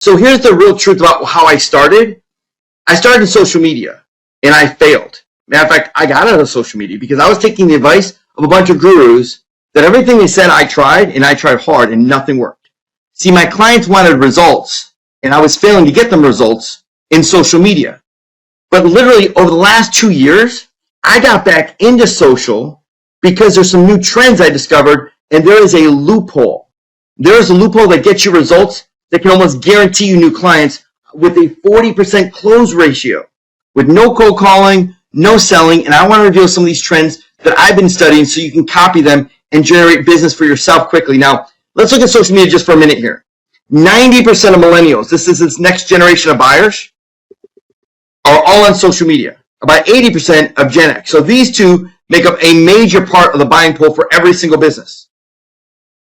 So here's the real truth about how I started. I started in social media and I failed. Matter of fact, I got out of social media because I was taking the advice of a bunch of gurus that everything they said I tried, and I tried hard and nothing worked. See, my clients wanted results and I was failing to get them results in social media. But literally over the last 2 years, I got back into social because there's some new trends I discovered, and there is a loophole. There is a loophole that gets you results that can almost guarantee you new clients with a 40% close ratio, with no cold calling, no selling. And I want to reveal some of these trends that I've been studying so you can copy them and generate business for yourself quickly. Now, let's look at social media just for a minute here. 90% of millennials, this is this next generation of buyers, are all on social media. About 80% of Gen X. So these two make up a major part of the buying pool for every single business.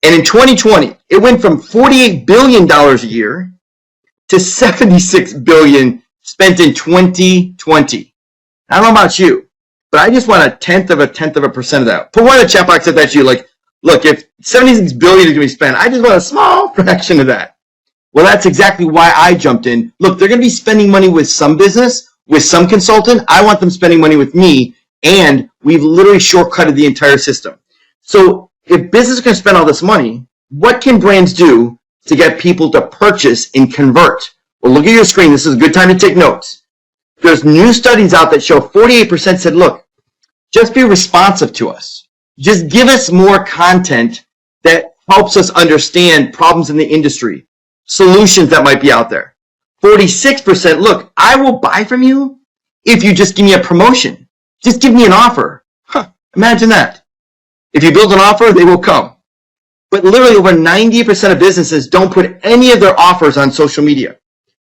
And in 2020, it went from $48 billion a year to $76 billion spent in 2020. I don't know about you, but I just want a tenth of a percent of that. Put one in the chat box if that's you. Like, look, if $76 billion is going to be spent, I just want a small fraction of that. Well, that's exactly why I jumped in. Look, they're going to be spending money with some business, with some consultant. I want them spending money with me, and we've literally shortcutted the entire system. So if business is going to spend all this money, what can brands do to get people to purchase and convert? Well, look at your screen. This is a good time to take notes. There's new studies out that show 48% said, look, just be responsive to us. Just give us more content that helps us understand problems in the industry, solutions that might be out there. 46%, look, I will buy from you if you just give me a promotion. Just give me an offer. Imagine that. If you build an offer, they will come. But literally over 90% of businesses don't put any of their offers on social media.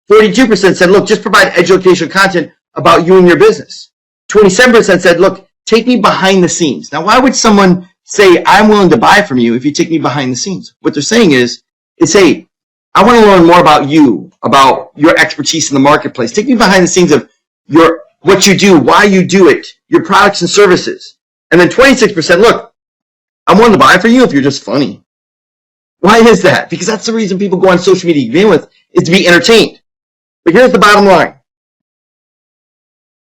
42% said, look, just provide educational content about you and your business. 27% said, look, take me behind the scenes. Now, why would someone say, I'm willing to buy from you if you take me behind the scenes? What they're saying is, hey, I want to learn more about you, about your expertise in the marketplace. Take me behind the scenes of what you do, why you do it, your products and services. And then 26%, look, I'm willing to buy for you if you're just funny. Why is that? Because that's the reason people go on social media to begin with, is to be entertained. But here's the bottom line.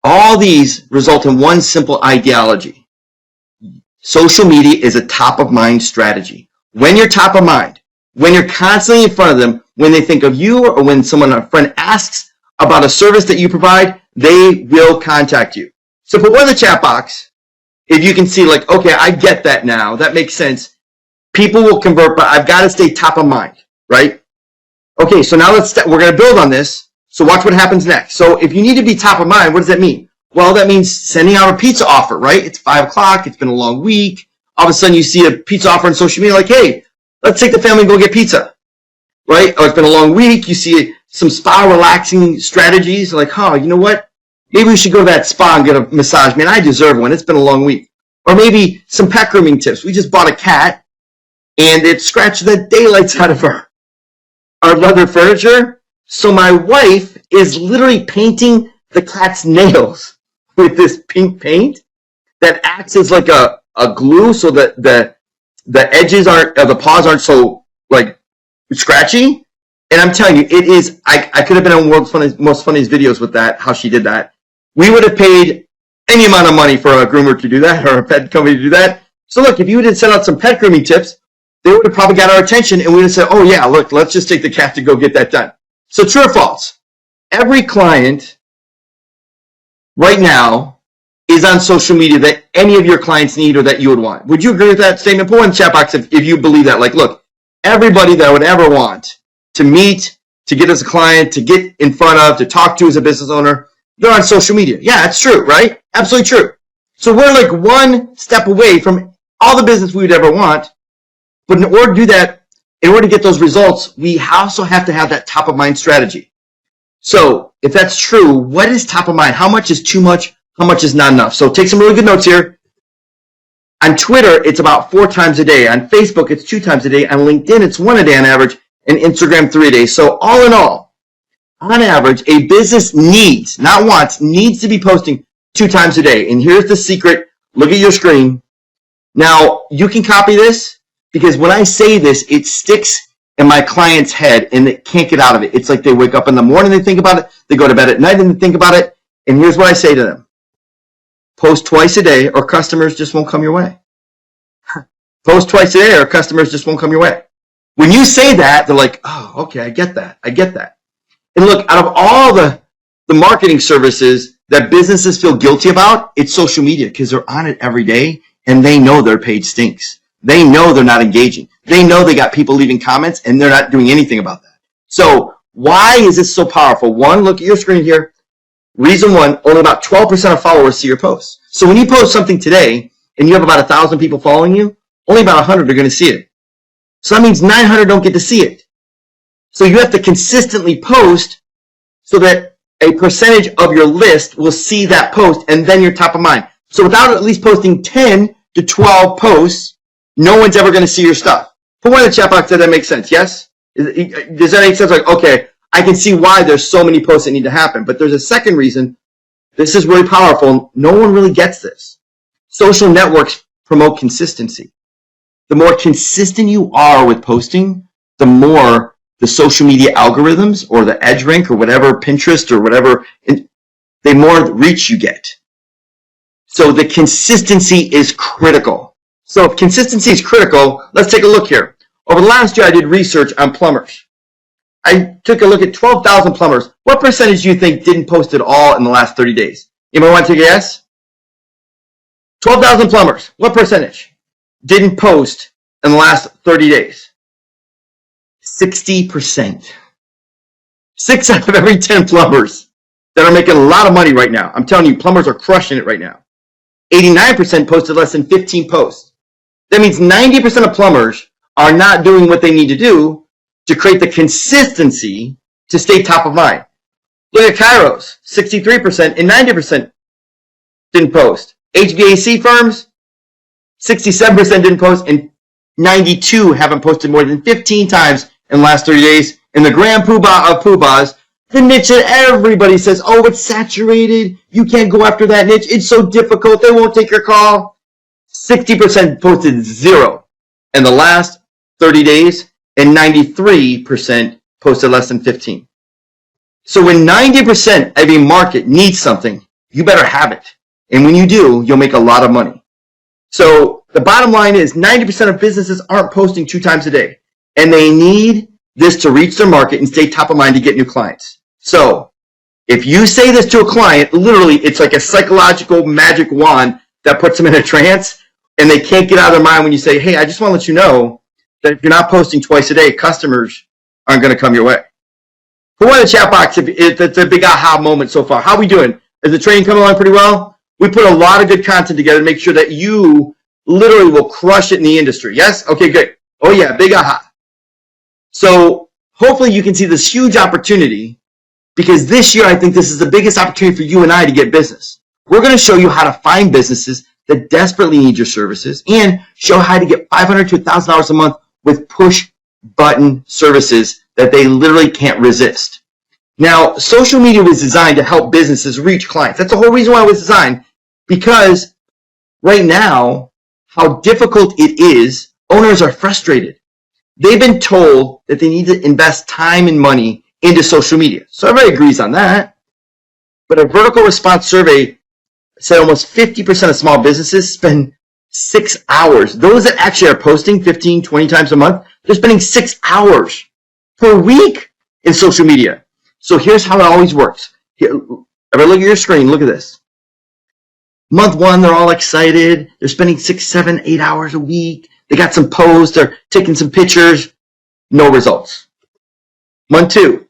All these result in one simple ideology. Social media is a top-of-mind strategy. When you're top of mind, when you're constantly in front of them, when they think of you or when a friend asks about a service that you provide, they will contact you. So put one in the chat box if you can see, like, okay, I get that now. That makes sense. People will convert, but I've got to stay top of mind, right? Okay, so now we're going to build on this. So watch what happens next. So if you need to be top of mind, what does that mean? Well, that means sending out a pizza offer, right? It's 5 o'clock. It's been a long week. All of a sudden you see a pizza offer on social media, like, hey, let's take the family and go get pizza, right? Oh, it's been a long week. You see some spa relaxing strategies, like, oh, you know what? Maybe we should go to that spa and get a massage. Man, I deserve one. It's been a long week. Or maybe some pet grooming tips. We just bought a cat and it scratched the daylights out of our leather furniture. So my wife is literally painting the cat's nails with this pink paint that acts as like a glue so that the edges the paws aren't so like scratchy. And I'm telling you, it is, I could have been on world's most funniest videos with that, how she did that. We would have paid any amount of money for a groomer to do that or a pet company to do that. So look, if you had sent out some pet grooming tips, they would have probably got our attention and we would have said, oh yeah, look, let's just take the cat to go get that done. So true or false? Every client right now is on social media that any of your clients need or that you would want. Would you agree with that statement? Put in the chat box if you believe that. Like, look, everybody that I would ever want to meet, to get as a client, to get in front of, to talk to as a business owner, they're on social media. Yeah, it's true, right? Absolutely true. So we're like one step away from all the business we would ever want. But in order to do that, in order to get those results, we also have to have that top of mind strategy. So if that's true, what is top of mind? How much is too much? How much is not enough? So take some really good notes here. On Twitter, it's about 4 times a day. On Facebook, it's 2 times a day. On LinkedIn, it's 1 a day on average. And Instagram, 3 a day. So all in all, on average, a business needs, not wants, needs to be posting 2 times a day. And here's the secret. Look at your screen. Now, you can copy this because when I say this, it sticks in my client's head and they can't get out of it. It's like they wake up in the morning, they think about it. They go to bed at night and they think about it. And here's what I say to them. Post twice a day or customers just won't come your way. Post twice a day or customers just won't come your way. When you say that, they're like, oh, okay, I get that. I get that. And look, out of all the marketing services that businesses feel guilty about, it's social media because they're on it every day and they know their page stinks. They know they're not engaging. They know they got people leaving comments and they're not doing anything about that. So why is this so powerful? One, look at your screen here. Reason one, only about 12% of followers see your posts. So when you post something today and you have about 1,000 people following you, only about 100 are going to see it. So that means 900 don't get to see it. So you have to consistently post so that a percentage of your list will see that post and then you're top of mind. So without at least posting 10 to 12 posts, no one's ever going to see your stuff. Put one in the chat box that makes sense, yes? Does that make sense? Like, okay, I can see why there's so many posts that need to happen. But there's a second reason. This is really powerful. No one really gets this. Social networks promote consistency. The more consistent you are with posting, the more the social media algorithms or the edge rank or whatever, Pinterest or whatever, the more reach you get. So the consistency is critical. So if consistency is critical, let's take a look here. Over the last year, I did research on plumbers. I took a look at 12,000 plumbers. What percentage do you think didn't post at all in the last 30 days? Anybody want to take a guess? 12,000 plumbers. What percentage didn't post in the last 30 days? 60%. 6 out of every 10 plumbers that are making a lot of money right now. I'm telling you, plumbers are crushing it right now. 89% posted less than 15 posts. That means 90% of plumbers are not doing what they need to do to create the consistency to stay top of mind. Look at Kairos, 63% and 90% didn't post. HVAC firms, 67% didn't post and 92 haven't posted more than 15 times in the last 30 days. And the grand poobah of poobahs, the niche that everybody says, oh, it's saturated. You can't go after that niche. It's so difficult. They won't take your call. 60% posted 0 in the last 30 days and 93% posted less than 15. So when 90% of a market needs something, you better have it. And when you do, you'll make a lot of money. So the bottom line is 90% of businesses aren't posting 2 times a day. And they need this to reach their market and stay top of mind to get new clients. So if you say this to a client, literally it's like a psychological magic wand that puts them in a trance and they can't get out of their mind when you say, hey, I just want to let you know that if you're not posting twice a day, customers aren't going to come your way. Put one in the chat box if it's a big aha moment so far. How are we doing? Is the training coming along pretty well? We put a lot of good content together to make sure that you literally will crush it in the industry. Yes? Okay, good. Oh yeah, big aha. So hopefully you can see this huge opportunity because this year I think this is the biggest opportunity for you and I to get business. We're going to show you how to find businesses that desperately need your services and show how to get $500 to $1,000 a month with push button services that they literally can't resist. Now, social media was designed to help businesses reach clients. That's the whole reason why it was designed, because right now, how difficult it is, owners are frustrated. They've been told that they need to invest time and money into social media. So everybody agrees on that. But a vertical response survey said almost 50% of small businesses spend 6 hours. Those that actually are posting 15, 20 times a month, they're spending 6 hours per week in social media. So here's how it always works. Here, everybody look at your screen. Look at this. Month 1, they're all excited. They're spending 6, 7, 8 hours a week. They got some posts. They're taking some pictures. No results. Month 2,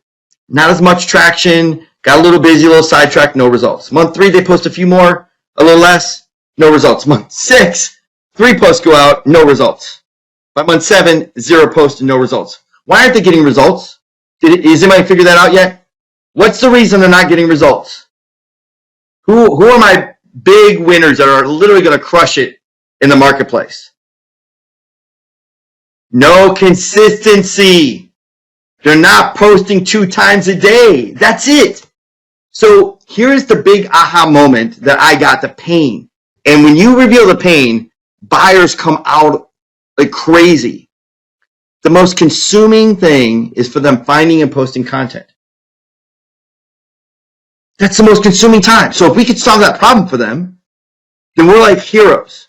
not as much traction. Got a little busy, a little sidetracked. No results. Month 3, they post a few more, a little less. No results. Month 6, 3 posts go out. No results. By month 7, 0 posts and no results. Why aren't they getting results? Has anybody figured that out yet? What's the reason they're not getting results? Who are my big winners that are literally going to crush it in the marketplace? No consistency. They're not posting 2 times a day. That's it. So here's the big aha moment that I got, the pain. And when you reveal the pain, buyers come out like crazy. the most consuming thing is for them finding and posting content. That's the most consuming time. So if we could solve that problem for them, then we're like heroes.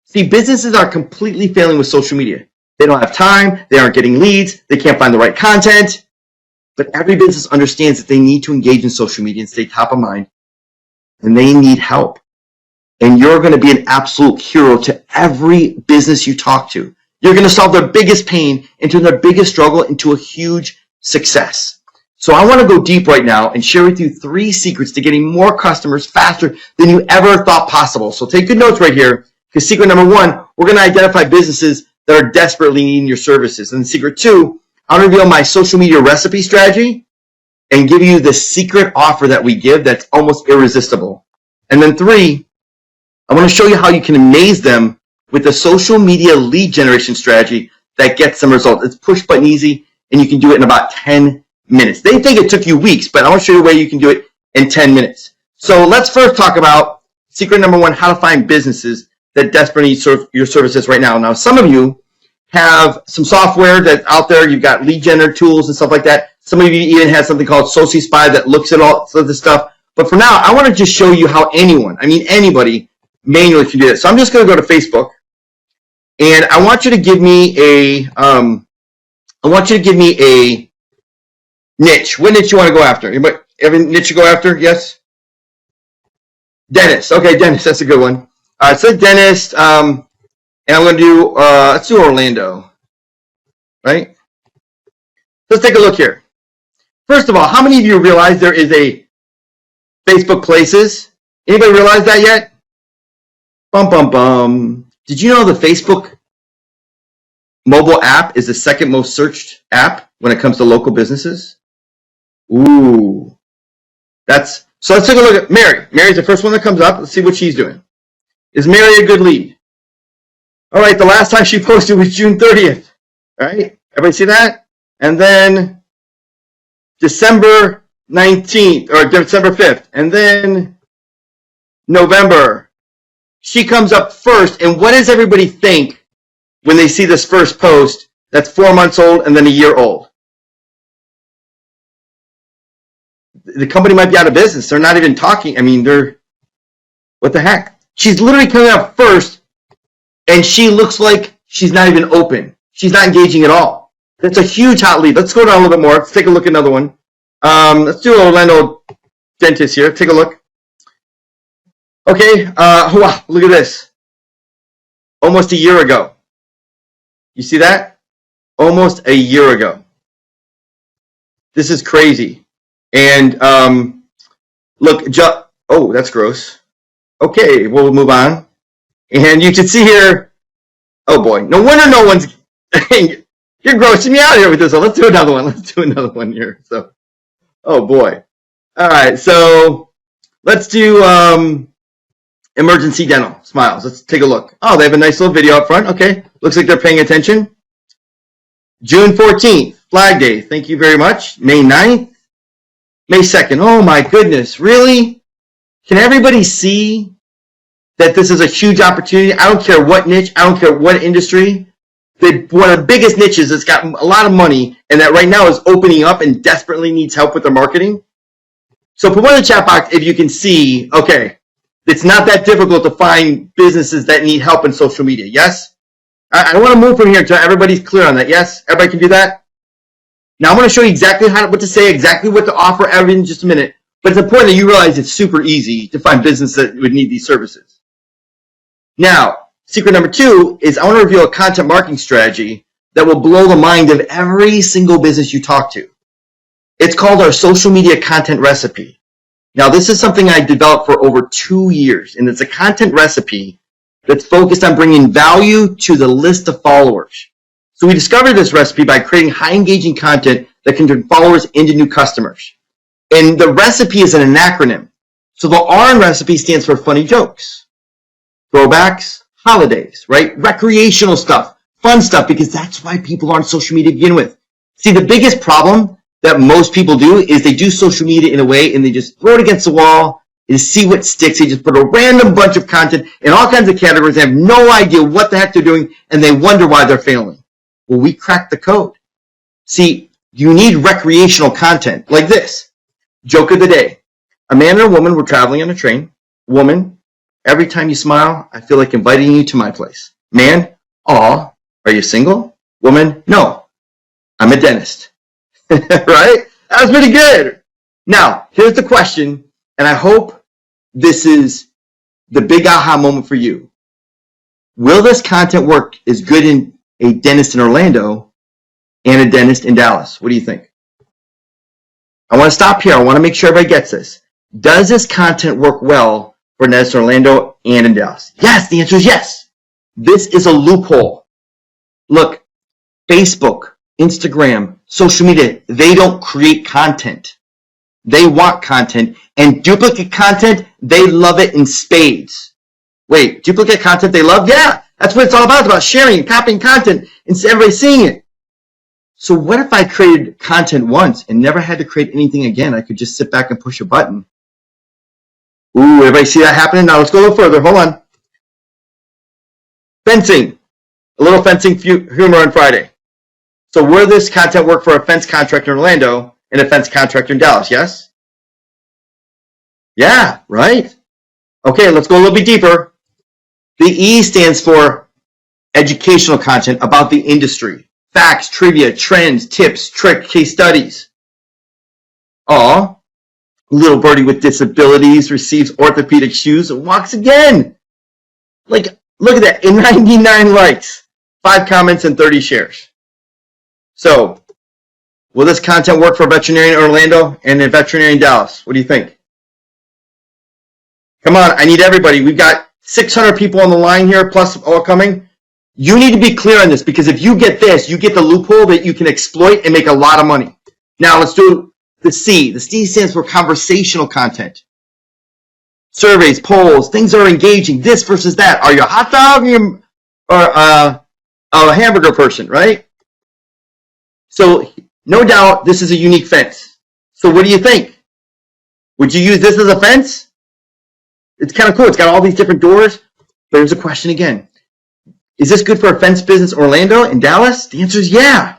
See, businesses are completely failing with social media. They don't have time. They aren't getting leads. They can't find the right content. But every business understands that they need to engage in social media and stay top of mind. And they need help. And you're going to be an absolute hero to every business you talk to. You're going to solve their biggest pain and turn their biggest struggle into a huge success. So I want to go deep right now and share with you 3 secrets to getting more customers faster than you ever thought possible. So take good notes right here, because secret number 1, we're going to identify businesses that are desperately needing your services. And secret 2, I'll reveal my social media recipe strategy and give you the secret offer that we give that's almost irresistible. And then 3, I want to show you how you can amaze them with a social media lead generation strategy that gets some results. It's push button easy, and you can do it in about 10 minutes. They think it took you weeks, but I want to show you a way you can do it in 10 minutes. So let's first talk about secret number 1, how to find businesses that desperately need your services right now. Now, some of you have some software that's out there. You've got lead generator tools and stuff like that. Some of you even have something called SociSpy that looks at all of this stuff. But for now, I want to just show you how anybody manually can do this. So I'm just going to go to Facebook, and I want you to give me a niche. What niche you want to go after? Anybody, every niche you go after? Yes? Dentist. Okay, dentist. That's a good one. All right, so dentist, and I'm going to do, let's do Orlando, right? Let's take a look here. First of all, how many of you realize there is a Facebook Places? Anybody realize that yet? Bum, bum, bum. Did you know the Facebook mobile app is the second most searched app when it comes to local businesses? Ooh. So let's take a look at Mary. Mary's the first one that comes up. Let's see what she's doing. Is Mary a good lead? All right, the last time she posted was June 30th. All right, everybody see that? And then December 19th, or December 5th. And then November. She comes up first, and what does everybody think when they see this first post that's 4 months old and then a year old? The company might be out of business. They're not even talking. I mean, what the heck? She's literally coming up first, and she looks like she's not even open. She's not engaging at all. That's a huge hot lead. Let's go down a little bit more. Let's take a look at another one. Let's do Orlando dentist here. Take a look. Okay, wow, look at this. Almost a year ago. You see that? Almost a year ago. This is crazy. And look, oh, that's gross. Okay, we'll move on. And you can see here, oh boy, no wonder no one's, you're grossing me out here with this one. Let's do another one. Let's do another one here. So, oh boy. All right, so let's do emergency dental smiles. Let's take a look. Oh, they have a nice little video up front. Okay, looks like they're paying attention. June 14th, Flag Day. Thank you very much. May 9th, May 2nd. Oh my goodness, really? Can everybody see that this is a huge opportunity? I don't care what niche, I don't care what industry. One of the biggest niches that's got a lot of money and that right now is opening up and desperately needs help with their marketing. So put one in the chat box if you can see, okay, it's not that difficult to find businesses that need help in social media. Yes? I want to move from here until everybody's clear on that. Yes? Everybody can do that? Now I'm going to show you exactly what to say, exactly what to offer in just a minute. But it's important that you realize it's super easy to find business that would need these services. Now, secret number 2 is I want to reveal a content marketing strategy that will blow the mind of every single business you talk to. It's called our social media content recipe. Now, this is something I developed for over 2 years, and it's a content recipe that's focused on bringing value to the list of followers. So we discovered this recipe by creating high engaging content that can turn followers into new customers. And the recipe is an acronym. So the R in recipe stands for funny jokes, throwbacks, holidays, right? Recreational stuff, fun stuff, because that's why people are on social media to begin with. See, the biggest problem that most people do is they do social media in a way and they just throw it against the wall and see what sticks. They just put a random bunch of content in all kinds of categories. They have no idea what the heck they're doing and they wonder why they're failing. Well, we cracked the code. See, you need recreational content like this. Joke of the day. A man and a woman were traveling on a train. Woman, every time you smile, I feel like inviting you to my place. Man, aw, are you single? Woman, no, I'm a dentist. Right? That was pretty good. Now, here's the question, and I hope this is the big aha moment for you. Will this content work as good in a dentist in Orlando and a dentist in Dallas? What do you think? I want to stop here. I want to make sure everybody gets this. Does this content work well for dentists in Orlando and in Dallas? Yes, the answer is yes. This is a loophole. Look, Facebook, Instagram, social media, they don't create content. They want content, and duplicate content, they love it in spades. Wait, duplicate content they love? Yeah, that's what it's all about. It's about sharing and copying content and everybody seeing it. So what if I created content once and never had to create anything again? I could just sit back and push a button. Ooh, everybody see that happening? Now let's go a little further. Hold on. Fencing. A little fencing humor on Friday. So will this content work for a fence contractor in Orlando and a fence contractor in Dallas? Yes? Yeah, right? Okay, let's go a little bit deeper. The E stands for educational content about the industry. Facts, trivia, trends, tips, tricks, case studies. Aw, little birdie with disabilities receives orthopedic shoes and walks again. Like, look at that, 99 likes, 5 comments, and 30 shares. So, will this content work for a veterinarian in Orlando and a veterinarian in Dallas? What do you think? Come on, I need everybody. We've got 600 people on the line here, plus all coming. You need to be clear on this, because if you get this, you get the loophole that you can exploit and make a lot of money. Now, let's do the C. The C stands for conversational content. Surveys, polls, things are engaging, this versus that. Are you a hot dog or a hamburger person, right? So, no doubt, this is a unique fence. So what do you think? Would you use this as a fence? It's kind of cool. It's got all these different doors. But here's a question again. Is this good for a fence business in Orlando and Dallas? The answer is yeah.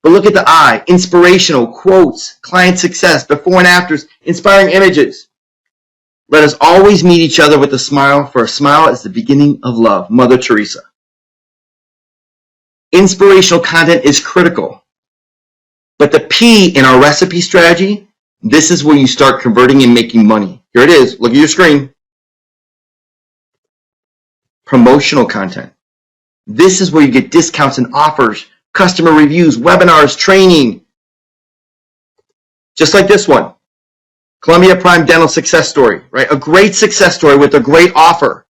But look at the I. Inspirational, quotes, client success, before and afters, inspiring images. Let us always meet each other with a smile, for a smile is the beginning of love. Mother Teresa. Inspirational content is critical. But the P in our recipe strategy, this is where you start converting and making money. Here it is. Look at your screen. Promotional content. This is where you get discounts and offers, customer reviews, webinars, training. Just like this one. Columbia Prime Dental success story, right? A great success story with a great offer.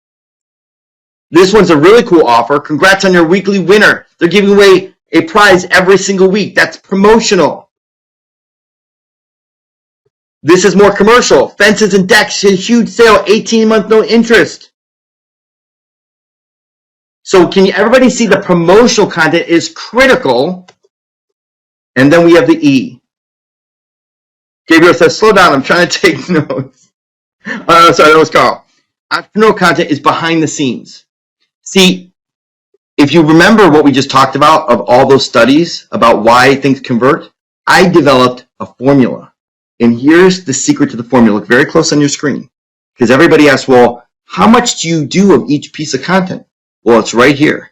This one's a really cool offer. Congrats on your weekly winner. They're giving away a prize every single week. That's promotional. This is more commercial. Fences and decks, a huge sale, 18-month no interest. So can everybody see the promotional content is critical? And then we have the E. Gabriel says, slow down, I'm trying to take notes. Sorry, that was Carl. Entrepreneurial content is behind the scenes. See, if you remember what we just talked about of all those studies about why things convert, I developed a formula. And here's the secret to the formula. Look very close on your screen. Because everybody asks, well, how much do you do of each piece of content? Well, it's right here.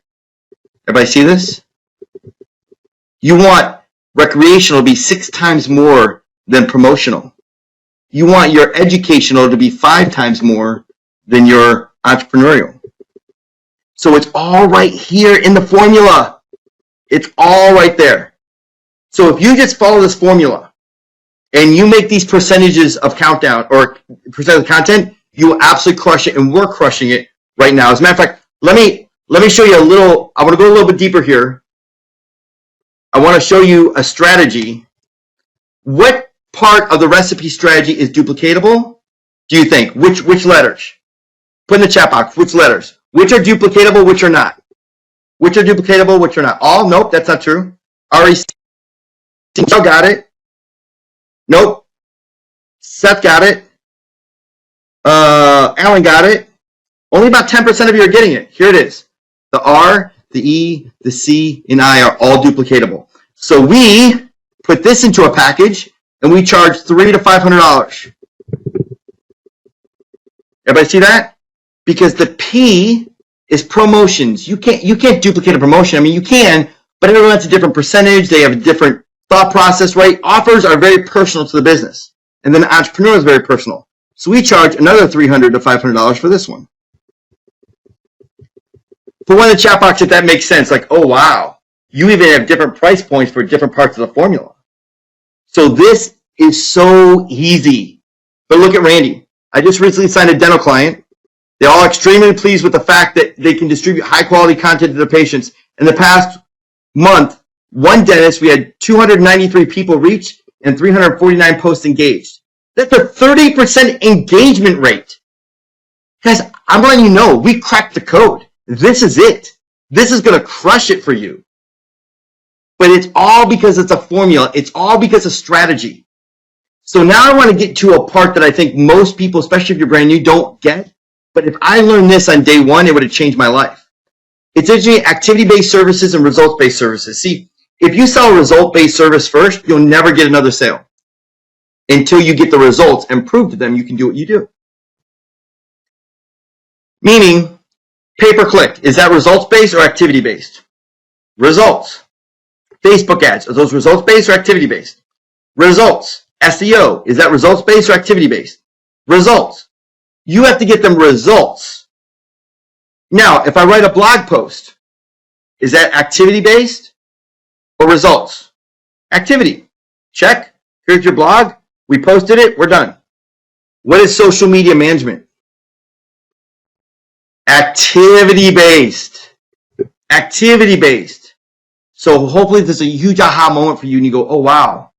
Everybody see this? You want recreational to be 6 times more than promotional. You want your educational to be 5 times more than your entrepreneurial. So it's all right here in the formula. It's all right there. So if you just follow this formula and you make these percentages of countdown or percent of content, you will absolutely crush it, and we're crushing it right now. As a matter of fact, let me show you a little. I want to go a little bit deeper here. I want to show you a strategy. What part of the recipe strategy is duplicatable? Do you think? Which letters? Put in the chat box. Which letters? Which are duplicatable? Which are not? Which are duplicatable? Which are not? All? Nope, that's not true. REC. Got it. Nope. Seth got it. Alan got it. Only about 10% of you are getting it. Here it is. The R, the E, the C, and I are all duplicatable. So we put this into a package and we charge $300 to $500. Everybody see that? Because the P is promotions. You can't duplicate a promotion. I mean, you can, but everyone has a different percentage. They have a different thought process, right? Offers are very personal to the business. And then entrepreneur is very personal. So we charge another $300 to $500 for this one. Put one in the chat box if that makes sense. Like, oh, wow. You even have different price points for different parts of the formula. So this is so easy. But look at Randy. I just recently signed a dental client. They're all extremely pleased with the fact that they can distribute high quality content to their patients. In the past month, one dentist, we had 293 people reach and 349 posts engaged. That's a 30% engagement rate. Guys, I'm letting you know, we cracked the code. This is it. This is going to crush it for you. But it's all because it's a formula. It's all because of strategy. So now I want to get to a part that I think most people, especially if you're brand new, don't get. But if I learned this on day one, it would have changed my life. It's actually activity-based services and results-based services. See, if you sell a result-based service first, you'll never get another sale until you get the results and prove to them you can do what you do. Meaning, pay-per-click, is that results-based or activity-based? Results. Facebook ads, are those results-based or activity-based? Results. SEO, is that results-based or activity-based? Results. You have to get them results. Now, if I write a blog post, is that activity-based or results? Activity. Check. Here's your blog. We posted it. We're done. What is social media management? Activity-based. Activity-based. So hopefully there's a huge aha moment for you and you go, oh, wow.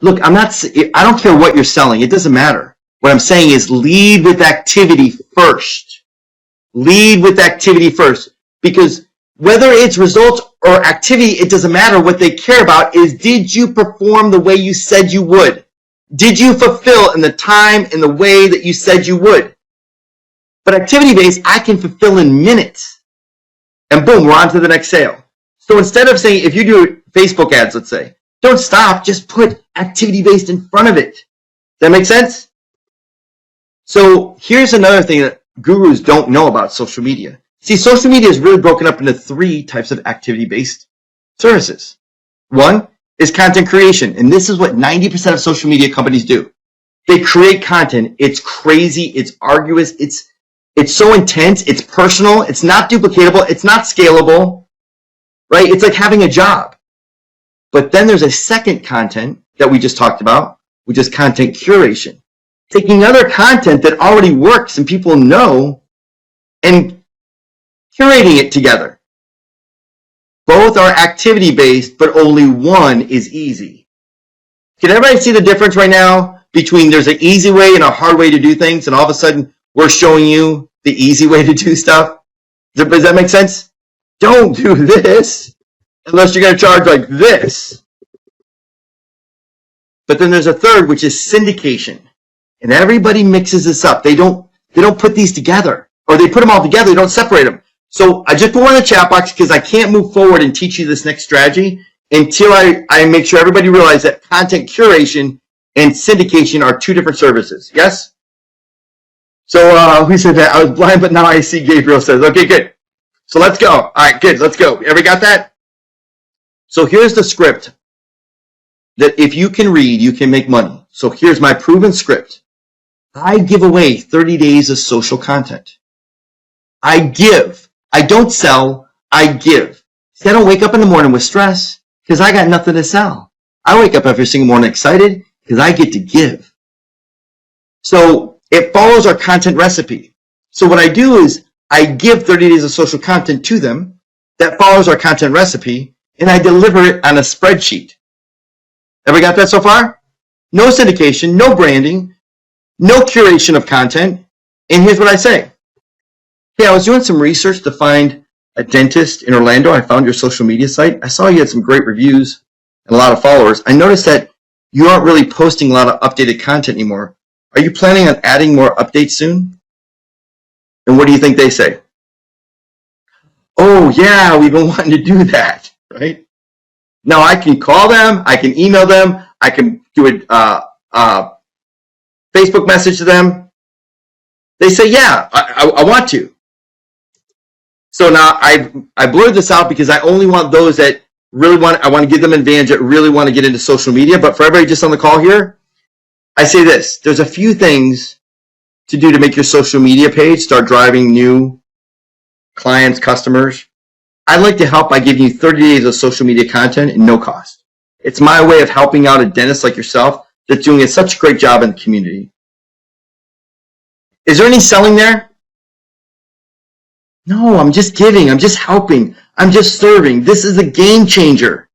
Look, I don't care what you're selling. It doesn't matter. What I'm saying is lead with activity first. Lead with activity first. Because whether it's results or activity, it doesn't matter. What they care about is, did you perform the way you said you would? Did you fulfill in the time and the way that you said you would? But activity-based, I can fulfill in minutes. And boom, we're on to the next sale. So instead of saying, if you do Facebook ads, let's say, don't stop, just put activity-based in front of it. Does that make sense? So here's another thing that gurus don't know about social media. See, social media is really broken up into 3 types of activity-based services. One is content creation, and this is what 90% of social media companies do. They create content. It's crazy. It's arduous. It's so intense. It's personal. It's not duplicatable. It's not scalable, right? It's like having a job. But then there's a second content that we just talked about, which is content curation. Taking other content that already works and people know and curating it together. Both are activity-based, but only one is easy. Can everybody see the difference right now between there's an easy way and a hard way to do things, and all of a sudden we're showing you the easy way to do stuff? Does that make sense? Don't do this unless you're going to charge like this. But then there's a third, which is syndication. And everybody mixes this up. They don't put these together. Or they put them all together. They don't separate them. So I just put one in the chat box because I can't move forward and teach you this next strategy until I make sure everybody realizes that content curation and syndication are 2 different services. Yes? So who said that? I was blind, but now I see, Gabriel says. Okay, good. So let's go. All right, good. Let's go. Everybody got that? So here's the script that if you can read, you can make money. So here's my proven script. I give away 30 days of social content. I give. I don't sell. I give. See, I don't wake up in the morning with stress because I got nothing to sell. I wake up every single morning excited because I get to give. So it follows our content recipe. So what I do is I give 30 days of social content to them that follows our content recipe, and I deliver it on a spreadsheet. Ever got that so far? No syndication, no branding, no curation of content. And here's what I say. Hey, I was doing some research to find a dentist in Orlando. I found your social media site. I saw you had some great reviews and a lot of followers. I noticed that you aren't really posting a lot of updated content anymore. Are you planning on adding more updates soon? And what do you think they say? Oh yeah, we've been wanting to do that, right? Now I can call them, I can email them, I can do a Facebook message to them. They say, yeah, I want to. So now I blurred this out because I only want those that really want, I want to give them an advantage that really want to get into social media. But for everybody just on the call here, I say this, there's a few things to do to make your social media page start driving new clients, customers. I'd like to help by giving you 30 days of social media content at no cost. It's my way of helping out a dentist like yourself that's doing such a great job in the community. Is there any selling there? No, I'm just giving. I'm just helping. I'm just serving. This is a game changer.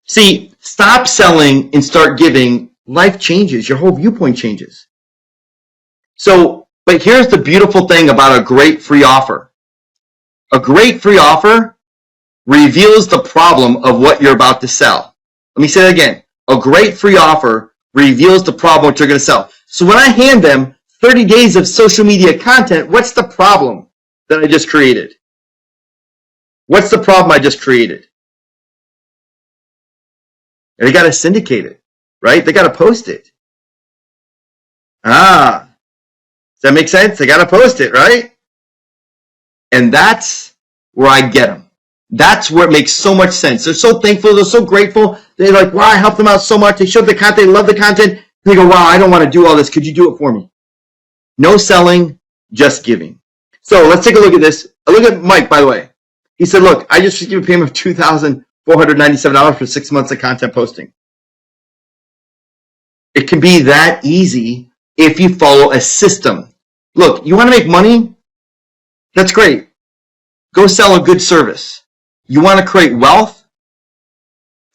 See, stop selling and start giving. Life changes. Your whole viewpoint changes. So, but here's the beautiful thing about a great free offer. A great free offer reveals the problem of what you're about to sell. Let me say that again. A great free offer reveals the problem of what you're going to sell. So when I hand them 30 days of social media content, what's the problem that I just created? What's the problem I just created? They got to syndicate it, right? They got to post it. Does that make sense? They got to post it, right? And that's where I get them. That's where it makes so much sense. They're so thankful. They're so grateful. They're like, wow, I helped them out so much. They showed the content. They love the content. And they go, wow, I don't want to do all this. Could you do it for me? No selling, just giving. So let's take a look at this. Look at Mike, by the way. He said, look, I just received a payment of $2,497 for 6 months of content posting. It can be that easy if you follow a system. Look, you want to make money? That's great. Go sell a good service. You want to create wealth?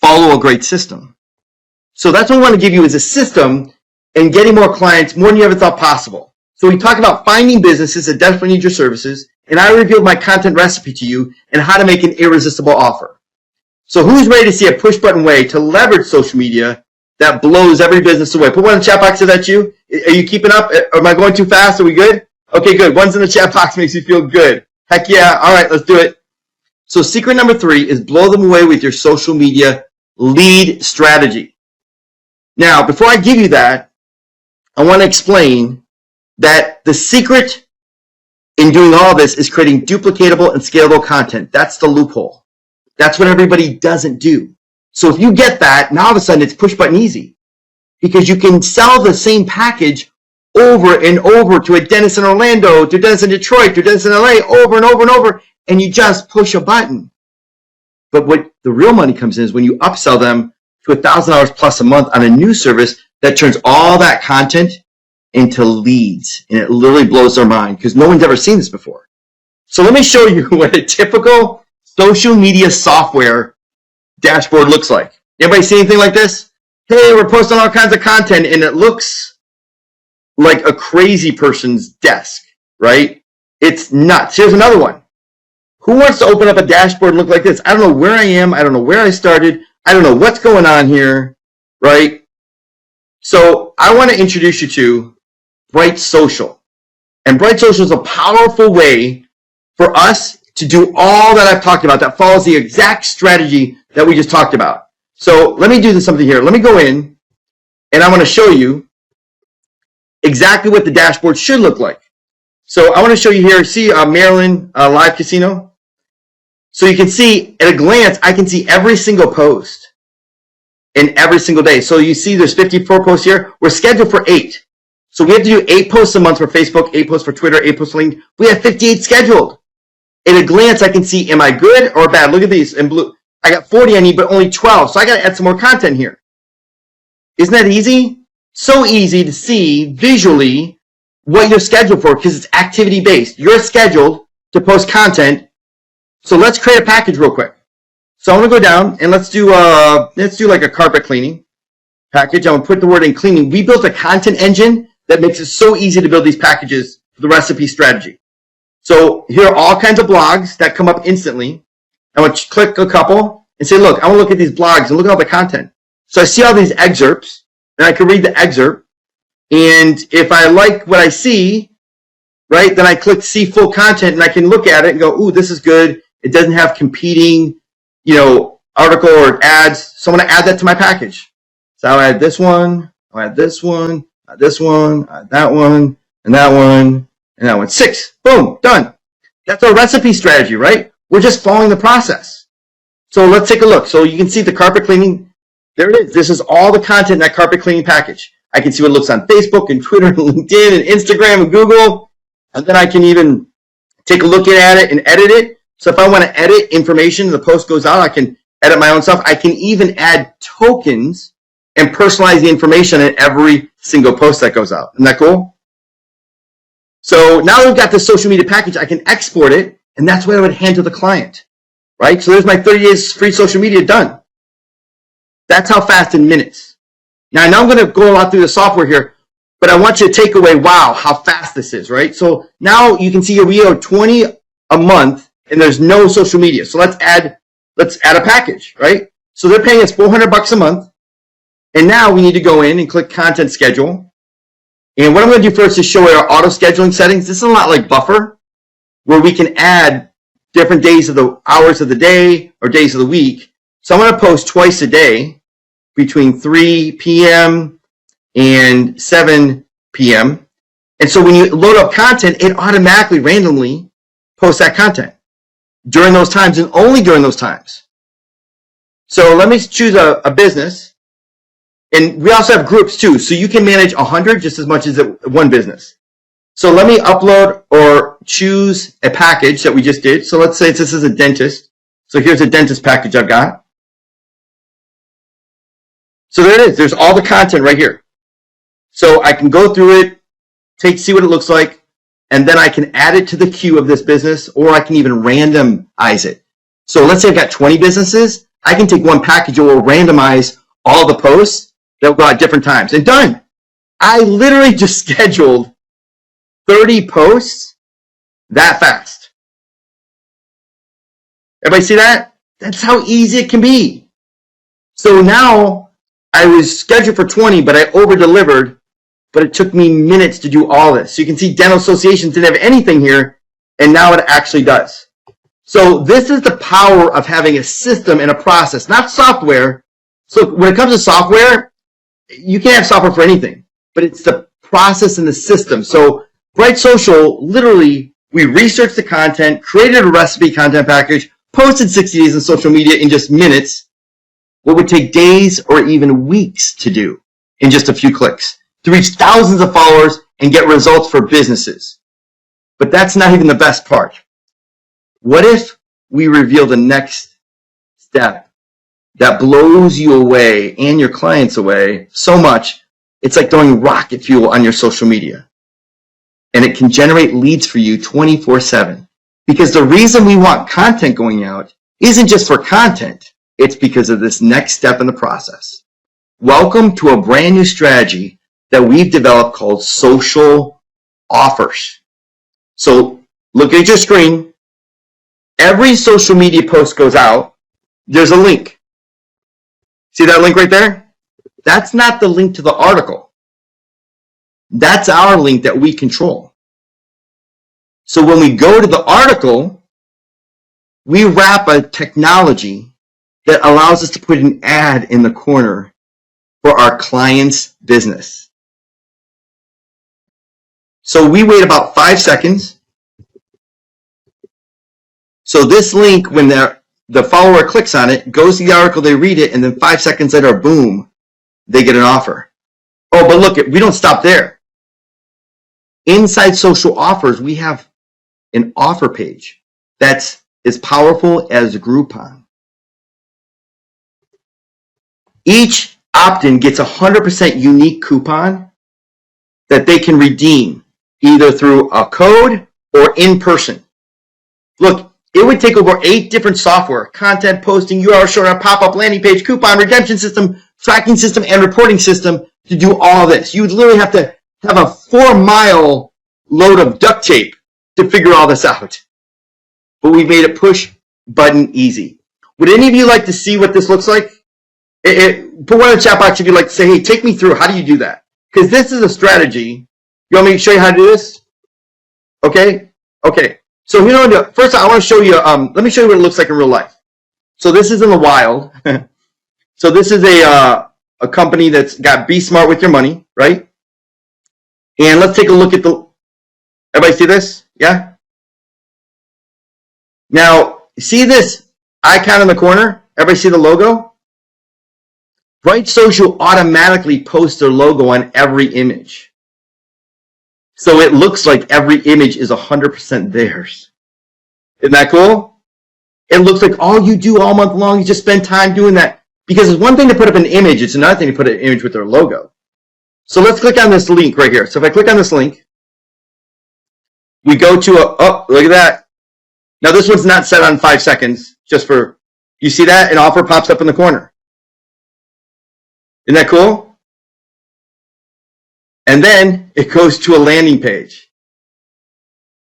Follow a great system. So that's what we want to give you is a system and getting more clients more than you ever thought possible. So we talk about finding businesses that desperately need your services, and I revealed my content recipe to you and how to make an irresistible offer. So who's ready to see a push button way to leverage social media that blows every business away? Put one in the chat box if that's you. Are you keeping up? Am I going too fast? Are we good? Okay, good. One's in the chat box makes you feel good. Heck yeah. All right, let's do it. So secret number 3 is blow them away with your social media lead strategy. Now, before I give you that, I want to explain that the secret in doing all this is creating duplicatable and scalable content. That's the loophole. That's what everybody doesn't do. So if you get that, now all of a sudden it's push button easy because you can sell the same package over and over to a dentist in Orlando, to a dentist in Detroit, to a dentist in LA, over and over and over, and you just push a button. But what the real money comes in is when you upsell them to $1,000 plus a month on a new service that turns all that content into leads. And it literally blows their mind because no one's ever seen this before. So let me show you what a typical social media software dashboard looks like. Anybody see anything like this? Hey, we're posting all kinds of content and it looks like a crazy person's desk, right? It's nuts. Here's another one. Who wants to open up a dashboard and look like this? I don't know where I am. I don't know where I started. I don't know what's going on here, right? So I want to introduce you to Bright Social. And Bright Social is a powerful way for us to do all that I've talked about that follows the exact strategy that we just talked about. So let me do something here. Let me go in and I want to show you exactly what the dashboard should look like. So I want to show you here, see Maryland Live Casino. So you can see at a glance, I can see every single post in every single day. So you see there's 54 posts here. We're scheduled for 8. So we have to do 8 posts a month for Facebook, 8 posts for Twitter, 8 posts for LinkedIn. We have 58 scheduled. At a glance, I can see, am I good or bad? Look at these in blue. I got 40 I need, but only 12. So I got to add some more content here. Isn't that easy? So easy to see visually what you're scheduled for because it's activity based. You're scheduled to post content. So let's create a package real quick. So I'm going to go down and let's do like a carpet cleaning package. I'm going to put the word in cleaning. We built a content engine that makes it so easy to build these packages for the recipe strategy. So here are all kinds of blogs that come up instantly. I want to click a couple and say, look, I want to look at these blogs and look at all the content. So I see all these excerpts and I can read the excerpt. And if I like what I see, right? Then I click see full content and I can look at it and go, ooh, this is good. It doesn't have competing, article or ads. So I'm going to add that to my package. So I'll add this one, I'll add this one, add this one, add that one, and that one, and that one. 6. Boom, done. That's our recipe strategy, right? We're just following the process. So let's take a look. So you can see the carpet cleaning. There it is. This is all the content in that carpet cleaning package. I can see what it looks on Facebook and Twitter and LinkedIn and Instagram and Google. And then I can even take a look at it and edit it. So if I want to edit information, the post goes out, I can edit my own stuff. I can even add tokens and personalize the information in every single post that goes out. Isn't that cool? So now that we've got this social media package, I can export it, and that's what I would hand to the client, right? So there's my 30 days free social media done. That's how fast, in minutes. Now I'm going to go a lot through the software here, but I want you to take away, wow, how fast this is, right? So now you can see here we owe 20 a month, and there's no social media. So let's add a package, right? So they're paying us $400 a month, and now we need to go in and click Content Schedule. And what I'm going to do first is show our auto scheduling settings. This is a lot like Buffer, where we can add different days of the hours of the day or days of the week. So I'm going to post twice a day between 3 p.m. and 7 p.m. And so when you load up content, it automatically randomly posts that content during those times and only during those times. So let me choose a business. And we also have groups too. So you can manage 100 just as much as one business. So let me upload or choose a package that we just did. So let's say this is a dentist. So here's a dentist package I've got. So there it is. There's all the content right here. So I can go through it, see what it looks like, and then I can add it to the queue of this business, or I can even randomize it. So let's say I've got 20 businesses. I can take one package and will randomize all the posts that will go at different times. And done. I literally just scheduled 30 posts that fast. Everybody see that? That's how easy it can be. So now I was scheduled for 20, but I over-delivered, but it took me minutes to do all this. So you can see dental associations didn't have anything here, and now it actually does. So this is the power of having a system and a process, not software. So when it comes to software, you can have software for anything, but it's the process and the system. So Bright Social, literally, we researched the content, created a recipe content package, posted 60 days in social media in just minutes, what would take days or even weeks to do in just a few clicks, to reach thousands of followers and get results for businesses. But that's not even the best part. What if we reveal the next step that blows you away and your clients away so much, it's like throwing rocket fuel on your social media. And it can generate leads for you 24/7. Because the reason we want content going out isn't just for content, it's because of this next step in the process. Welcome to a brand new strategy that we've developed called social offers. So look at your screen. Every social media post goes out. There's a link. See that link right there? That's not the link to the article. That's our link that we control. So when we go to the article, we wrap a technology that allows us to put an ad in the corner for our client's business. So we wait about 5 seconds. So this link, when the follower clicks on it, goes to the article, they read it, and then 5 seconds later, boom, they get an offer. Oh, but look, we don't stop there. Inside social offers, we have an offer page that's as powerful as Groupon. Each opt-in gets a 100% unique coupon that they can redeem either through a code or in person. Look, it would take over 8 different software: content posting, URL shortener, pop-up landing page, coupon redemption system, tracking system, and reporting system to do all this. You would literally have to have a 4-mile load of duct tape to figure all this out. But we made it push button easy. Would any of you like to see what this looks like? Put one in the chat box if you'd like to say, hey, take me through. How do you do that? Because this is a strategy. You want me to show you how to do this? Okay? Okay. So here's what I'm going to do. First, I want to show you, let me show you what it looks like in real life. So this is in the wild. So this is a company that's got Be Smart with Your Money, right? And let's take a look at everybody see this? Yeah? Now, see this icon in the corner? Everybody see the logo? Bright Social automatically posts their logo on every image. So it looks like every image is 100% theirs. Isn't that cool? It looks like all you do all month long is just spend time doing that. Because it's one thing to put up an image, it's another thing to put an image with their logo. So let's click on this link right here. So if I click on this link, we go to oh, look at that. Now this one's not set on 5 seconds, just for, you see that? An offer pops up in the corner. Isn't that cool? And then it goes to a landing page.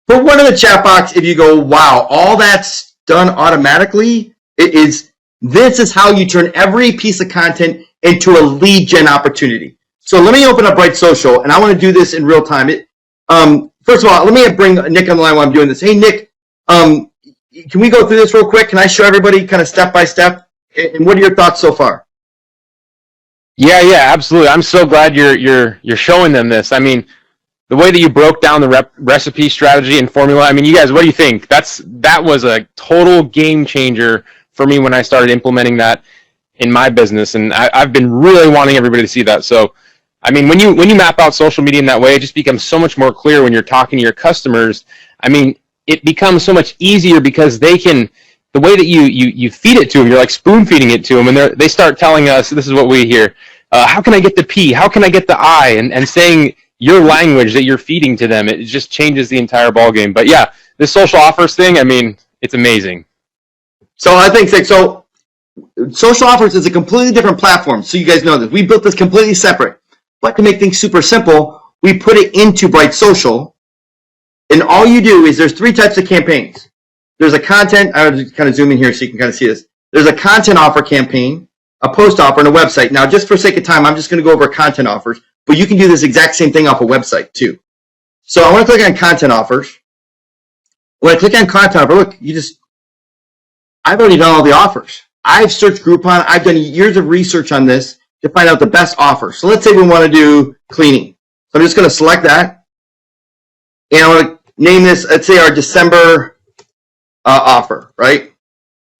Put one in the chat box if you go, wow, all that's done automatically. This is how you turn every piece of content into a lead gen opportunity. So let me open up Bright Social, and I want to do this in real time. First of all, let me bring Nick on the line while I'm doing this. Hey, Nick, can we go through this real quick? Can I show everybody kind of step by step? And what are your thoughts so far? Yeah, absolutely. I'm so glad you're showing them this. I mean, the way that you broke down the recipe strategy and formula. I mean, you guys, what do you think? That was a total game changer for me when I started implementing that in my business, and I've been really wanting everybody to see that. So, I mean, when you map out social media in that way, it just becomes so much more clear when you're talking to your customers. I mean, it becomes so much easier because they can, the way that you feed it to them, you're like spoon feeding it to them, and they start telling us, this is what we hear, how can I get the P? How can I get the I? And saying your language that you're feeding to them, it just changes the entire ballgame. But yeah, this social offers thing, I mean, it's amazing. So I think so. Social offers is a completely different platform. So you guys know this. We built this completely separate. But to make things super simple, we put it into Bright Social. And all you do is there's 3 types of campaigns. There's a content, I'll just kind of zoom in here so you can kind of see this. There's a content offer campaign, a post offer, and a website. Now, just for sake of time, I'm just going to go over content offers, but you can do this exact same thing off a website too. So I want to click on content offers. When I click on content offer, look, I've already done all the offers. I've searched Groupon. I've done years of research on this to find out the best offer. So let's say we want to do cleaning. So I'm just going to select that. And I want to name this, let's say our December offer, right?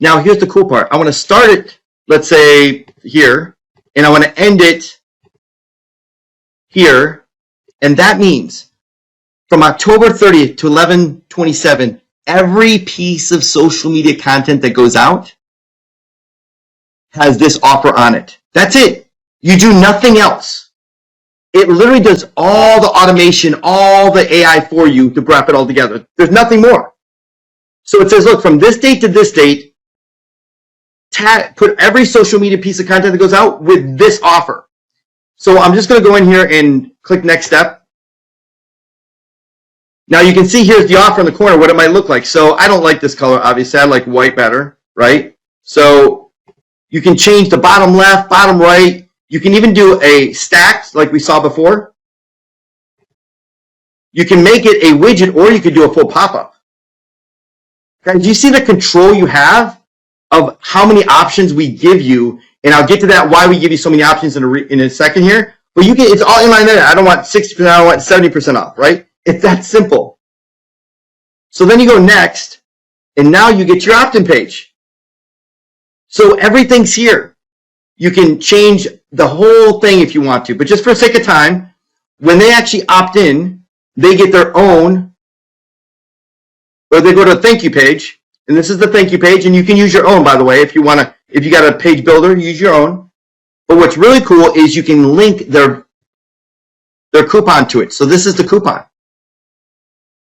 Now, here's the cool part. I want to start it, let's say, here, and I want to end it here. And that means from October 30th to 11/27, every piece of social media content that goes out has this offer on it. That's it. You do nothing else. It literally does all the automation, all the AI for you to wrap it all together. There's nothing more. So it says, look, from this date to this date, put every social media piece of content that goes out with this offer. So I'm just going to go in here and click next step. Now you can see here's the offer in the corner, what it might look like. So I don't like this color, obviously. I like white better, right? So you can change the bottom left, bottom right. You can even do a stacked like we saw before. You can make it a widget or you could do a full pop-up. Guys, do you see the control you have of how many options we give you? And I'll get to that, why we give you so many options in a second here. But you can, it's all in line there. I don't want 60%, I don't want 70% off, right? It's that simple. So then you go next, and now you get your opt-in page. So everything's here. You can change the whole thing if you want to. But just for the sake of time, when they actually opt in, they get their own, or they go to a thank you page. And this is the thank you page. And you can use your own, by the way, if you want to. If you got a page builder, use your own. But what's really cool is you can link their coupon to it. So this is the coupon.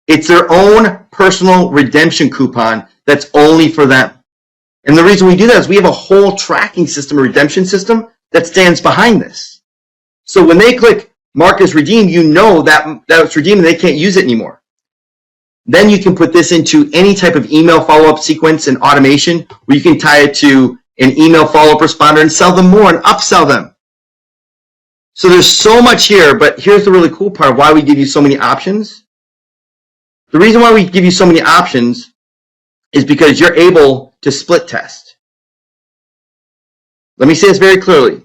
It's their own personal redemption coupon that's only for them. And the reason we do that is we have a whole tracking system, a redemption system that stands behind this. So when they click mark as redeemed, you know that it's redeemed and they can't use it anymore. Then you can put this into any type of email follow-up sequence and automation where you can tie it to an email follow-up responder and sell them more and upsell them. So there's so much here, but here's the really cool part of why we give you so many options. The reason why we give you so many options is because you're able to split test. Let me say this very clearly.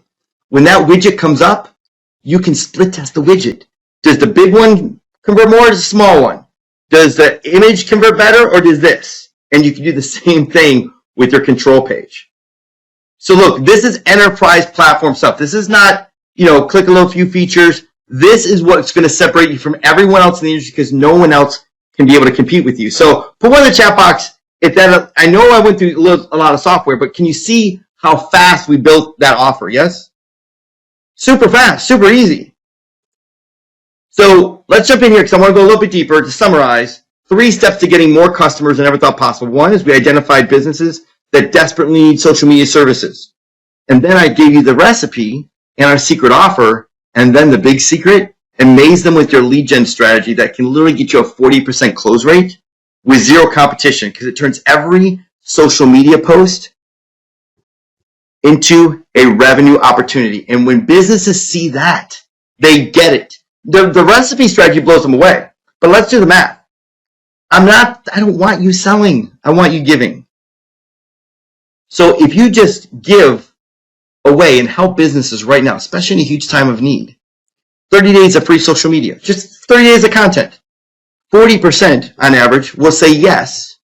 When that widget comes up, you can split test the widget. Does the big one convert more or does the small one? Does the image convert better or does this? And you can do the same thing with your control page. So look, this is enterprise platform stuff. This is not, click a little few features. This is what's going to separate you from everyone else in the industry because no one else can be able to compete with you. So put one in the chat box. If that, I know I went through a lot of software, but can you see how fast we built that offer? Yes? Super fast, super easy. So let's jump in here because I want to go a little bit deeper to summarize 3 steps to getting more customers than ever thought possible. One is we identified businesses that desperately need social media services. And then I gave you the recipe and our secret offer, and then the big secret, amaze them with your lead gen strategy that can literally get you a 40% close rate with zero competition because it turns every social media post into a revenue opportunity. And when businesses see that, they get it. The recipe strategy blows them away. But let's do the math. I don't want you selling. I want you giving. So if you just give away and help businesses right now, especially in a huge time of need, 30 days of free social media, just 30 days of content, 40% on average will say yes.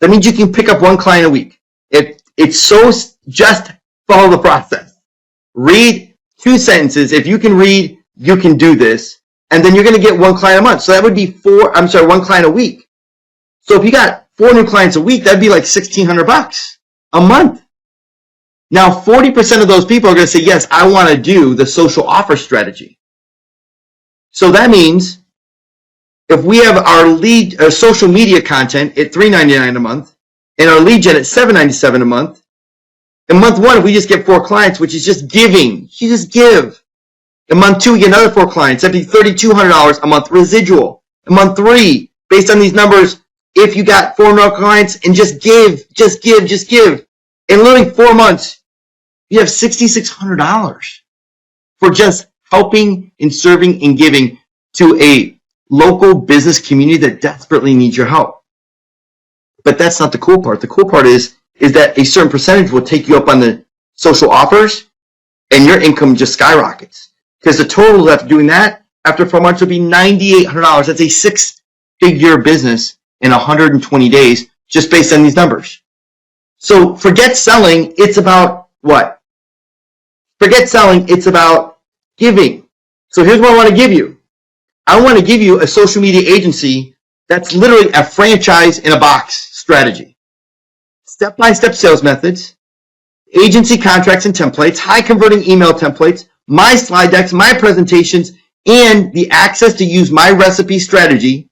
That means you can pick up 1 client a week. It's so just follow the process. Read 2 sentences. If you can read, you can do this. And then you're going to get 1 client a month. So that would be 1 client a week. So if you got 4 new clients a week, that'd be like $1,600 a month. Now, 40% of those people are going to say, yes, I want to do the social offer strategy. So that means if we have our social media content at $3.99 a month and our lead gen at $7.97 a month, in month 1, if we just get 4 clients, which is just giving, you just give. In month 2, we get another 4 clients. That'd be $3,200 a month residual. In month 3, based on these numbers, if you got 4 more clients and just give. In literally 4 months, you have $6,600 for just helping and serving and giving to a local business community that desperately needs your help. But that's not the cool part. The cool part is that a certain percentage will take you up on the social offers and your income just skyrockets. Because the total after doing that, after 4 months, will be $9,800. That's a 6-figure business in 120 days just based on these numbers. So forget selling. It's about what? Forget selling. It's about giving. So here's what I want to give you. I want to give you a social media agency that's literally a franchise in a box strategy. Step-by-step sales methods, agency contracts and templates, high-converting email templates, my slide decks, my presentations, and the access to use my recipe strategy,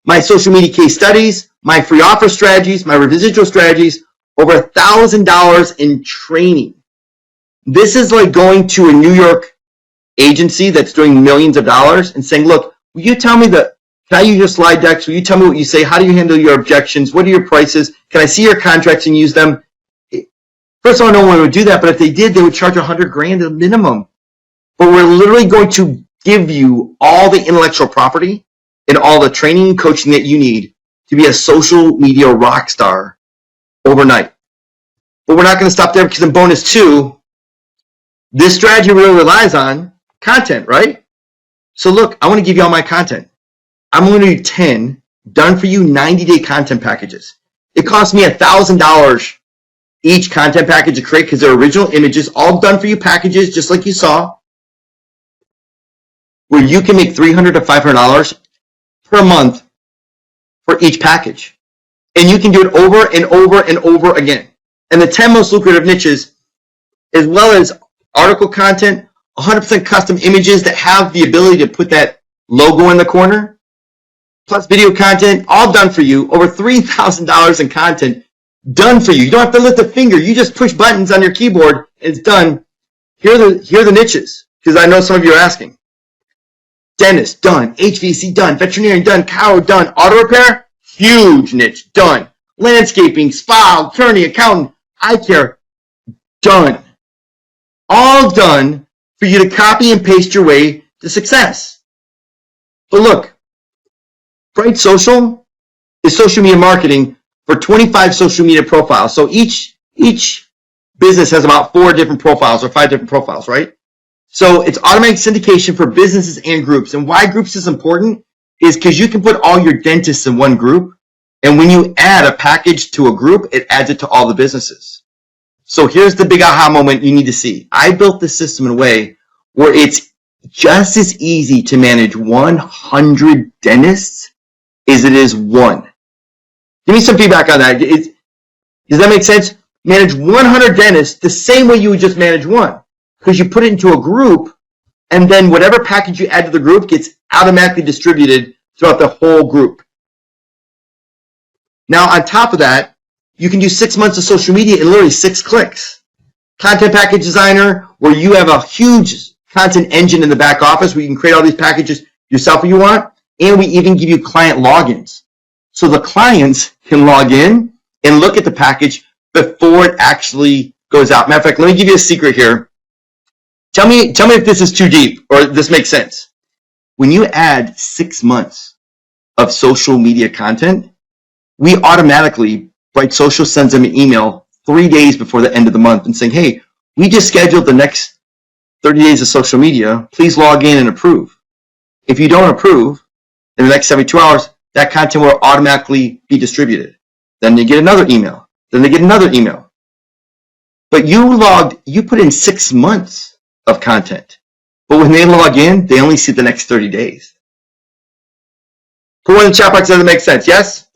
my social media case studies, my free offer strategies, my residual strategies, over $1,000 in training. This is like going to a New York agency that's doing millions of dollars and saying, look, will you tell me can I use your slide decks? Will you tell me what you say? How do you handle your objections? What are your prices? Can I see your contracts and use them? First of all, no one would do that, but if they did, they would charge $100,000 at a minimum. But we're literally going to give you all the intellectual property and all the training and coaching that you need to be a social media rock star overnight. But we're not going to stop there because in bonus 2, this strategy really relies on content, right? So look, I want to give you all my content. I'm going to do 10 done for you 90-day content packages. It costs me $1,000 each content package to create because they're original images, all done for you packages, just like you saw, where you can make $300 to $500 per month for each package. And you can do it over and over and over again. And the 10 most lucrative niches, as well as article content, 100% custom images that have the ability to put that logo in the corner, plus video content, all done for you, over $3,000 in content done for you. You don't have to lift a finger. You just push buttons on your keyboard and it's done. Here are the niches, because I know some of you are asking. Dentist, done. HVAC, done. Veterinarian, done. Cow, done. Auto repair, huge niche, done. Landscaping, spa, attorney, accountant, eye care, done. All done for you to copy and paste your way to success. But look, Bright Social is social media marketing for 25 social media profiles. So each business has about 4 different profiles or 5 different profiles, right? So it's automatic syndication for businesses and groups. And why groups is important is because you can put all your dentists in one group. And when you add a package to a group, it adds it to all the businesses. So here's the big aha moment you need to see. I built this system in a way where it's just as easy to manage 100 dentists as it is one. Give me some feedback on that. Does that make sense? Manage 100 dentists the same way you would just manage one, because you put it into a group, and then whatever package you add to the group gets automatically distributed throughout the whole group. Now, on top of that, you can do 6 months of social media in literally 6 clicks. Content package designer, where you have a huge content engine in the back office where you can create all these packages yourself if you want, and we even give you client logins. So the clients can log in and look at the package before it actually goes out. Matter of fact, let me give you a secret here. Tell me if this is too deep or this makes sense. When you add 6 months of social media content, we automatically, Bright Social sends them an email 3 days before the end of the month and saying, hey, we just scheduled the next 30 days of social media. Please log in and approve. If you don't approve, in the next 72 hours, that content will automatically be distributed. Then you get another email. Then they get another email. But you put in 6 months of content. But when they log in, they only see the next 30 days. Put one in the chat box, does it make sense? Yes?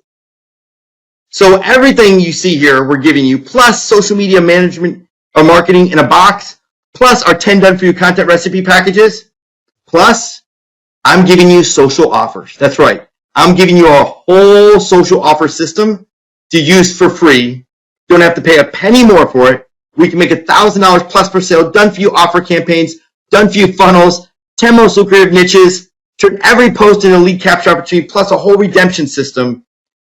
So everything you see here, we're giving you, plus social media management or marketing in a box, plus our 10 done for you content recipe packages, plus I'm giving you social offers. That's right. I'm giving you a whole social offer system to use for free. Don't have to pay a penny more for it. We can make $1,000 plus per sale, done for you offer campaigns, done for you funnels, 10 most lucrative niches, turn every post into a lead capture opportunity, plus a whole redemption system,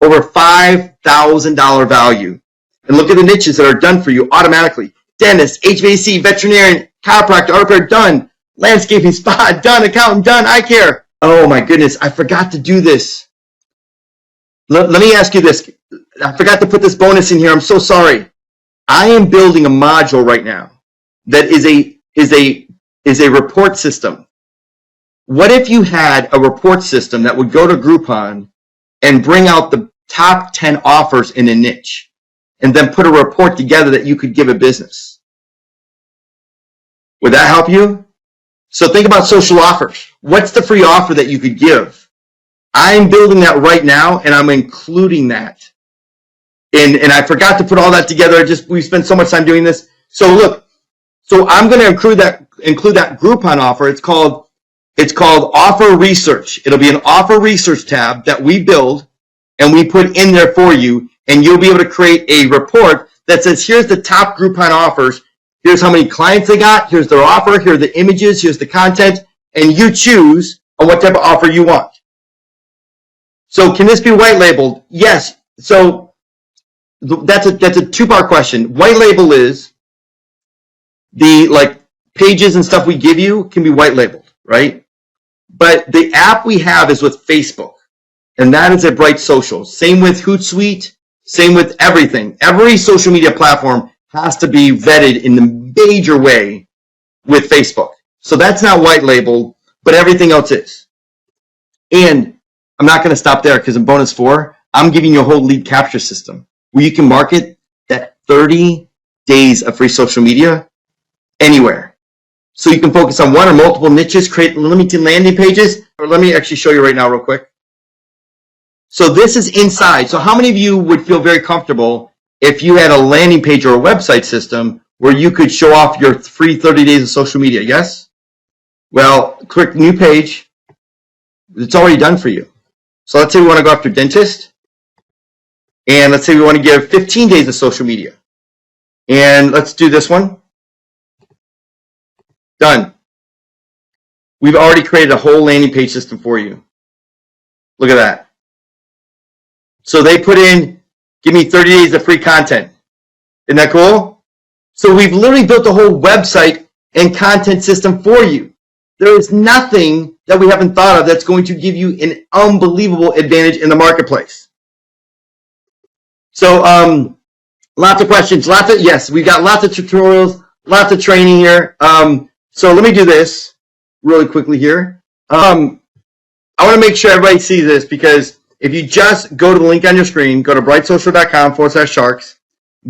over $5,000 value. And look at the niches that are done for you automatically. Dentist, HVAC, veterinarian, chiropractor, art repair, done. Landscaping, spa, done. Accountant, done. Eye care. Oh my goodness, I forgot to do this. Let me ask you this. I forgot to put this bonus in here. I'm so sorry. I am building a module right now that is a report system. What if you had a report system that would go to Groupon and bring out the top 10 offers in a niche and then put a report together that you could give a business? Would that help you? So think about social offers. What's the free offer that you could give? I'm building that right now, and I'm including that. And I forgot to put all that together. We spent so much time doing this. So look, so I'm going to include that Groupon offer. It's called Offer Research. It'll be an Offer Research tab that we build and we put in there for you, and you'll be able to create a report that says, here's the top Groupon offers. Here's how many clients they got. Here's their offer. Here are the images. Here's the content. And you choose on what type of offer you want. So can this be white labeled? Yes. So that's a 2-part question. White label is the pages and stuff we give you can be white labeled, right? But the app we have is with Facebook, and that is at Bright Social. Same with Hootsuite. Same with everything. Every social media platform has to be vetted in the major way with Facebook. So that's not white labeled, but everything else is. And I'm not going to stop there, because in bonus 4, I'm giving you a whole lead capture system where you can market that 30 days of free social media anywhere. So you can focus on one or multiple niches, create limited landing pages. Or let me actually show you right now real quick. So this is inside. So how many of you would feel very comfortable if you had a landing page or a website system where you could show off your free 30 days of social media? Yes? Well, click new page. It's already done for you. So let's say we want to go after dentist. And let's say we want to give 15 days of social media. And let's do this one. Done. We've already created a whole landing page system for you. Look at that. So they put in, give me 30 days of free content. Isn't that cool? So we've literally built a whole website and content system for you. There is nothing that we haven't thought of that's going to give you an unbelievable advantage in the marketplace. So, lots of questions. Yes, we've got lots of tutorials, lots of training here. So let me do this really quickly here. I want to make sure everybody sees this, because if you just go to the link on your screen, go to brightsocial.com/sharks,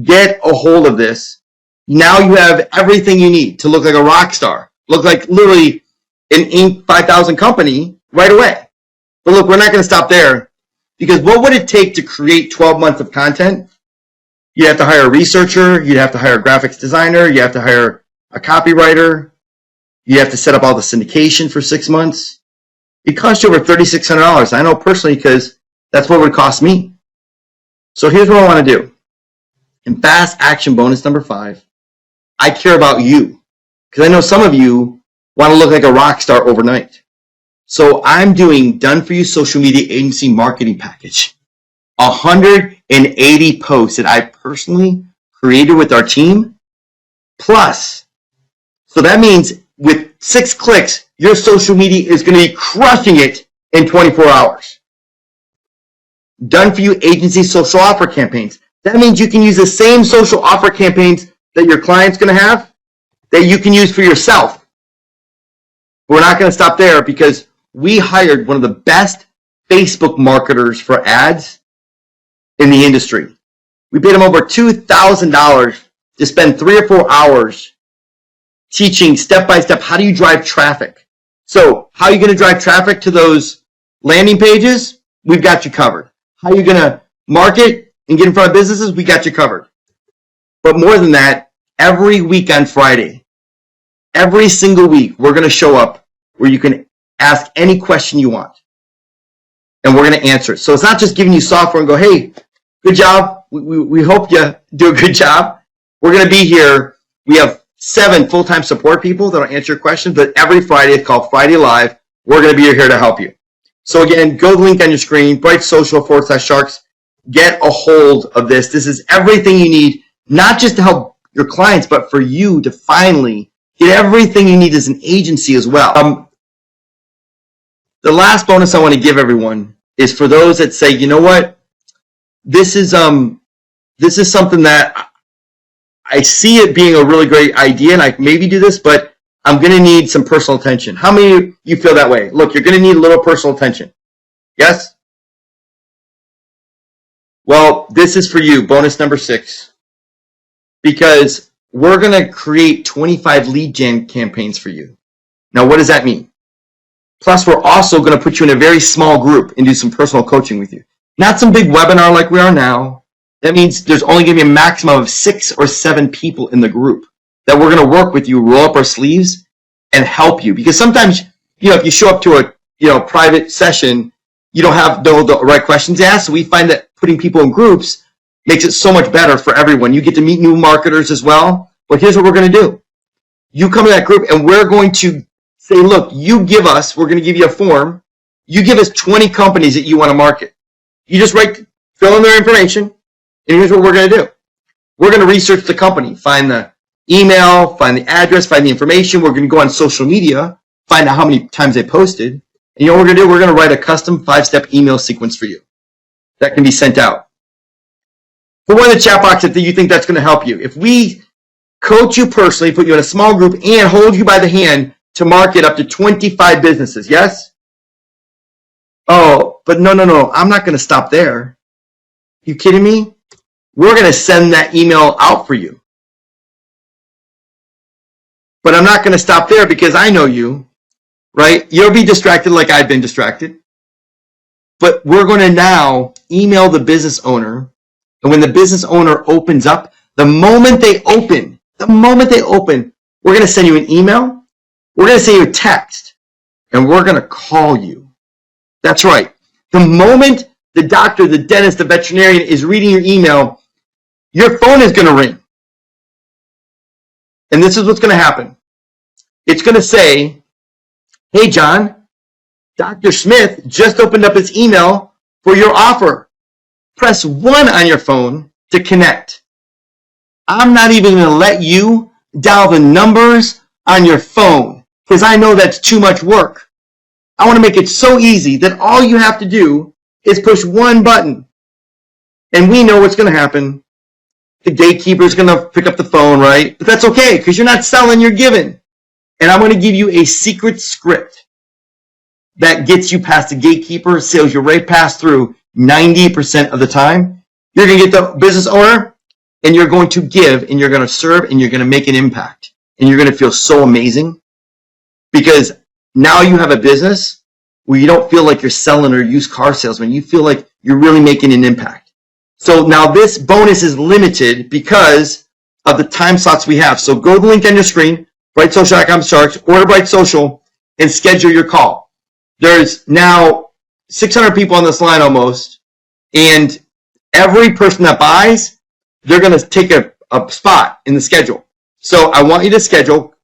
get a hold of this. Now you have everything you need to look like a rock star, look like literally an Inc. 5000 company right away. But look, we're not going to stop there, because what would it take to create 12 months of content? You have to hire a researcher, you'd have to hire a graphics designer, you have to hire a copywriter, you have to set up all the syndication for 6 months. It costs you over $3,600. I know personally, because that's what it would cost me. So here's what I want to do. In fast action bonus number 5, I care about you, because I know some of you want to look like a rock star overnight. So I'm doing done for you social media agency marketing package. 180 posts that I personally created with our team. Plus, so that means with 6 clicks, your social media is going to be crushing it in 24 hours. Done for you agency social offer campaigns. That means you can use the same social offer campaigns that your client's going to have that you can use for yourself. We're not going to stop there, because we hired one of the best Facebook marketers for ads in the industry. We paid him over $2,000 to spend 3 or 4 hours teaching step-by-step how do you drive traffic. So how are you going to drive traffic to those landing pages? We've got you covered. How are you going to market and get in front of businesses? We got you covered. But more than that, every week on Friday, every single week, we're going to show up where you can ask any question you want, and we're going to answer it. So it's not just giving you software and go, hey, good job. We hope you do a good job. We're going to be here. We have 7 full-time support people that will answer your questions, but every Friday, it's called Friday Live. We're going to be here to help you. So again, go to the link on your screen, brightsocial.com/sharks. Get a hold of this. This is everything you need, not just to help your clients, but for you to finally get everything you need as an agency as well. The last bonus I want to give everyone is for those that say, you know what, this is something that I see it being a really great idea, and I maybe do this, but I'm going to need some personal attention. How many of you feel that way? Look, you're going to need a little personal attention. Yes? Well, this is for you, bonus number 6, because we're going to create 25 lead gen campaigns for you. Now, what does that mean? Plus, we're also going to put you in a very small group and do some personal coaching with you. Not some big webinar like we are now. That means there's only going to be a maximum of 6 or 7 people in the group that we're going to work with you, roll up our sleeves, and help you. Because sometimes, if you show up to a private session, you don't have the right questions asked. So we find that putting people in groups makes it so much better for everyone. You get to meet new marketers as well. But here's what we're going to do. You come to that group, and we're going to say, look, we're going to give you a form. You give us 20 companies that you want to market. You just fill in their information, and here's what we're going to do. We're going to research the company, find the email, find the address, find the information. We're going to go on social media, find out how many times they posted. And you know what we're going to do? We're going to write a custom 5-step email sequence for you that can be sent out. Put one in the chat box if you think that's going to help you. If we coach you personally, put you in a small group, and hold you by the hand to market up to 25 businesses, yes? Oh, but no. I'm not going to stop there. You kidding me? We're going to send that email out for you. But I'm not going to stop there, because I know you, right? You'll be distracted like I've been distracted. But we're going to now email the business owner. And when the business owner opens up, the moment they open, we're going to send you an email. We're going to send you a text. And we're going to call you. That's right. The moment the doctor, the dentist, the veterinarian is reading your email, your phone is going to ring. And this is what's going to happen. It's going to say, hey, John, Dr. Smith just opened up his email for your offer. Press 1 on your phone to connect. I'm not even going to let you dial the numbers on your phone. because I know that's too much work. I want to make it so easy that all you have to do is push one button. And we know what's going to happen. The gatekeeper's going to pick up the phone, right? But that's okay, because you're not selling, you're giving. And I'm going to give you a secret script that gets you past the gatekeeper, sales you right past through 90% of the time. You're going to get the business owner, and you're going to give, and you're going to serve, and you're going to make an impact. And you're going to feel so amazing, because now you have a business where you don't feel like you're selling or used car salesman. You feel like you're really making an impact. So now this bonus is limited because of the time slots we have. So go to the link on your screen, brightsocial.com/sharks, order Bright Social, and schedule your call. There's now 600 people on this line almost, and every person that buys, they're going to take a spot in the schedule. So I want you to schedule,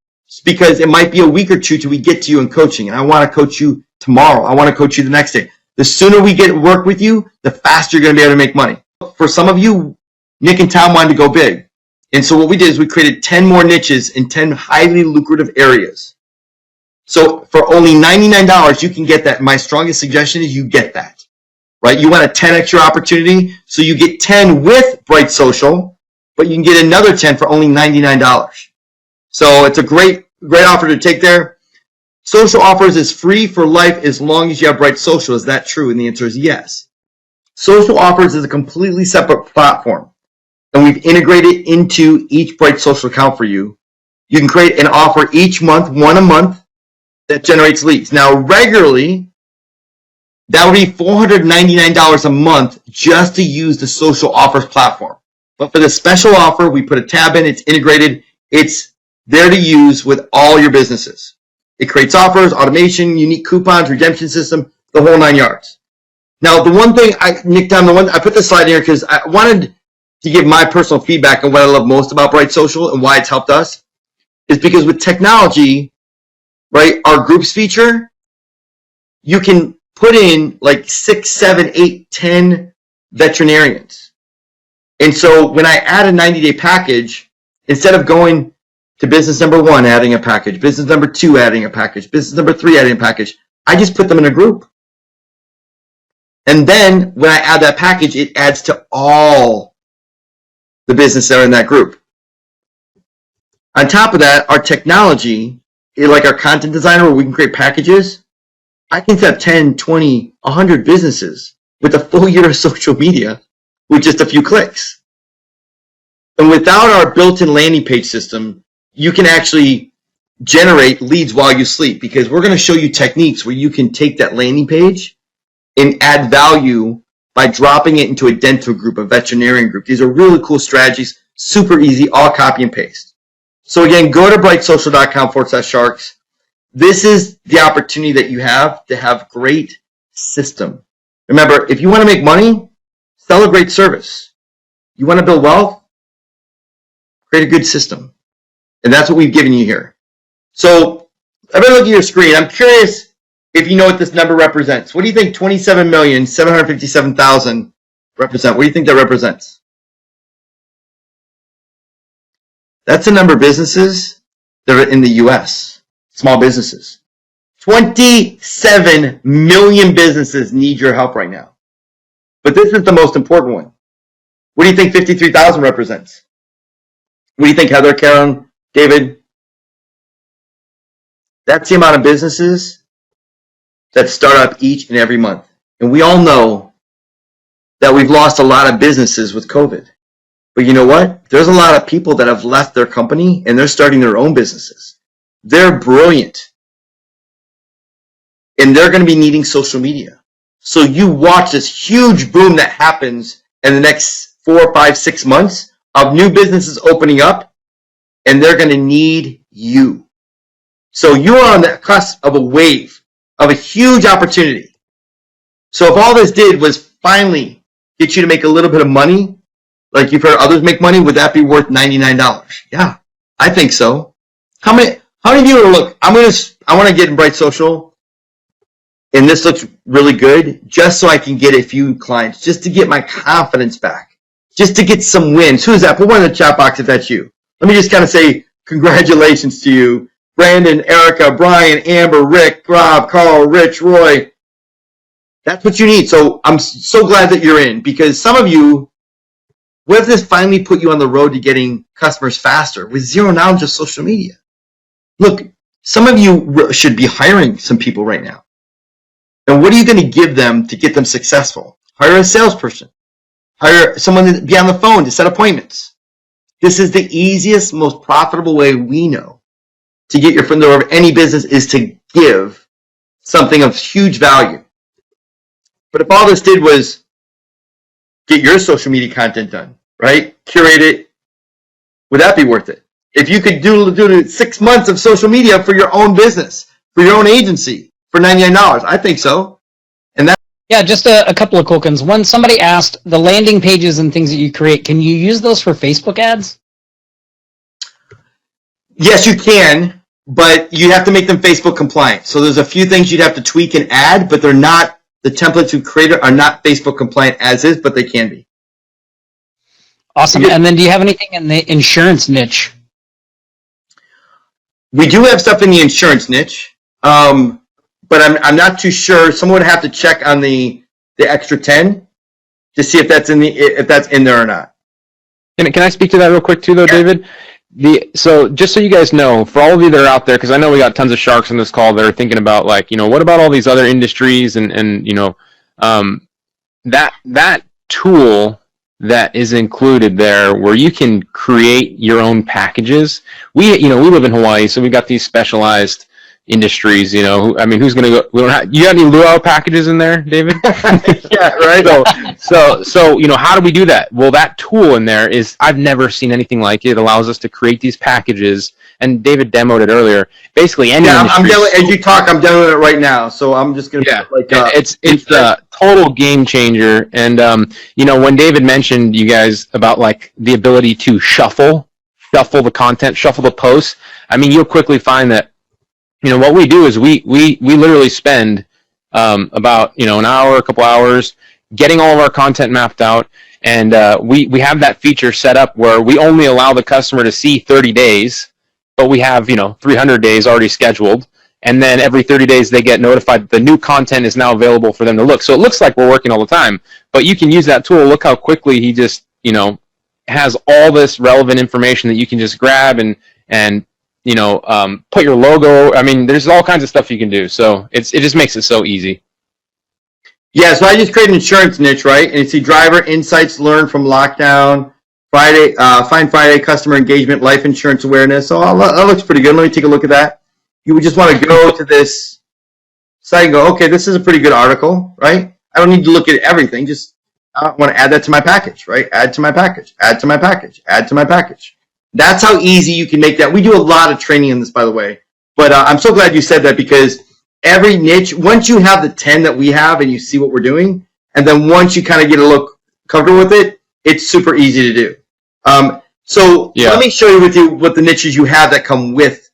because it might be a week or two till we get to you in coaching, and I want to coach you tomorrow. I want to coach you the next day. The sooner we get work with you, the faster you're going to be able to make money. For some of you, Nick and Tom wanted to go big. And so what we did is we created 10 more niches in 10 highly lucrative areas. So for only $99, you can get that. My strongest suggestion is you get that, right? You want a 10x your opportunity, so you get 10 with Bright Social, but you can get another 10 for only $99. So it's a great offer to take there. Social Offers is free for life as long as you have Bright Social. Is that true? And the answer is yes. Social Offers is a completely separate platform, and we've integrated into each Bright Social account for you. You can create an offer each month, one a month, that generates leads. Now, regularly, that would be $499 a month just to use the Social Offers platform. But for the special offer, we put a tab in, it's integrated, it's there to use with all your businesses. It creates offers, automation, unique coupons, redemption system, the whole 9 yards. Now, the one thing, Nick, I put this slide in here because I wanted to give my personal feedback on what I love most about Bright Social and why it's helped us, is because with technology, right, our groups feature, you can put in like 6, 7, 8, 10 veterinarians. And so when I add a 90-day package, instead of going to business number 1, adding a package, business number 2, adding a package, business number 3, adding a package, I just put them in a group. And then when I add that package, it adds to all the business that are in that group. On top of that, our technology, like our content designer where we can create packages, I can set up 10, 20, 100 businesses with a full year of social media with just a few clicks. And without our built-in landing page system, you can actually generate leads while you sleep, because we're going to show you techniques where you can take that landing page and add value by dropping it into a dental group, a veterinarian group. These are really cool strategies, super easy, all copy and paste. So again, go to brightsocial.com/sharks. This is the opportunity that you have to have great system. Remember, if you want to make money, sell a great service. You want to build wealth, create a good system. And that's what we've given you here. So everybody look at your screen. I'm curious if you know what this number represents. What do you think 27,757,000 represent? What do you think that represents? That's the number of businesses that are in the U.S., small businesses. 27 million businesses need your help right now. But this is the most important one. What do you think 53,000 represents? What do you think, Heather, Karen, David? That's the amount of businesses that start up each and every month. And we all know that we've lost a lot of businesses with COVID. But you know what? There's a lot of people that have left their company and they're starting their own businesses. They're brilliant. And they're going to be needing social media. So you watch this huge boom that happens in the next 4, 5, 6 months of new businesses opening up, and they're going to need you. So you are on the cusp of a wave of a huge opportunity. So if all this did was finally get you to make a little bit of money, like you've heard others make money, would that be worth $99? Yeah, I think so. How many of you are, look, I want to get in Bright Social, and this looks really good, just so I can get a few clients, just to get my confidence back, just to get some wins. Who's that? Put one in the chat box if that's you. Let me just kind of say congratulations to you Brandon, Erica, Brian, Amber, Rick, Rob, Carl, Rich, Roy. That's what you need. So I'm so glad that you're in, because some of you, what if this finally put you on the road to getting customers faster with zero knowledge of social media? Look, some of you should be hiring some people right now. And what are you going to give them to get them successful? Hire a salesperson. Hire someone to be on the phone to set appointments. This is the easiest, most profitable way we know to get your foot in the door of any business, is to give something of huge value. But if all this did was get your social media content done, right? Curate it, would that be worth it? If you could do 6 months of social media for your own business, for your own agency, for $99, I think so. And that. Yeah, just a couple of quick ones. One, somebody asked, the landing pages and things that you create, can you use those for Facebook ads? Yes, you can, but you have to make them Facebook compliant. So there's a few things you'd have to tweak and add, but they're not, the templates you created are not Facebook compliant as is, but they can be. Awesome. And then do you have anything in the insurance niche? We do have stuff in the insurance niche, but I'm not too sure. Someone would have to check on the extra 10 to see if that's in there or not. Can I speak to that real quick too, though, Yeah. David? So just so you guys know, for all of you that are out there, because I know we got tons of sharks on this call that are thinking about, like, what about all these other industries and that tool that is included there, where you can create your own packages. We live in Hawaii, so we got these specialized industries. Who's going to go? You got any luau packages in there, David? Yeah, right. So how do we do that? Well, that tool in there I've never seen anything like it. It allows us to create these packages, and David demoed it earlier. Basically, any industry. As you talk, I'm demoing it right now. So I'm just going to it's a total game changer. And when David mentioned you guys about like the ability to shuffle the content, shuffle the posts, you'll quickly find that. What we do is we literally spend about an hour, a couple hours getting all of our content mapped out, and we have that feature set up where we only allow the customer to see 30 days, but we have 300 days already scheduled, and then every 30 days they get notified that the new content is now available for them to look. So it looks like we're working all the time, but you can use that tool. Look how quickly he just has all this relevant information that you can just grab and put your logo. There's all kinds of stuff you can do. So it just makes it so easy. Yeah, so I just created an insurance niche, right? And you see driver insights learned from lockdown, Friday, Find Friday, customer engagement, life insurance awareness. So that looks pretty good. Let me take a look at that. You would just want to go to this site and go, okay, this is a pretty good article, right? I don't need to look at everything. Just I want to add that to my package, right? Add to my package, add to my package, add to my package. That's how easy you can make that. We do a lot of training in this, by the way. But I'm so glad you said that, because every niche, once you have the 10 that we have and you see what we're doing, and then once you kind of get a look comfortable with it, it's super easy to do. Let me show you what the niches you have that come with,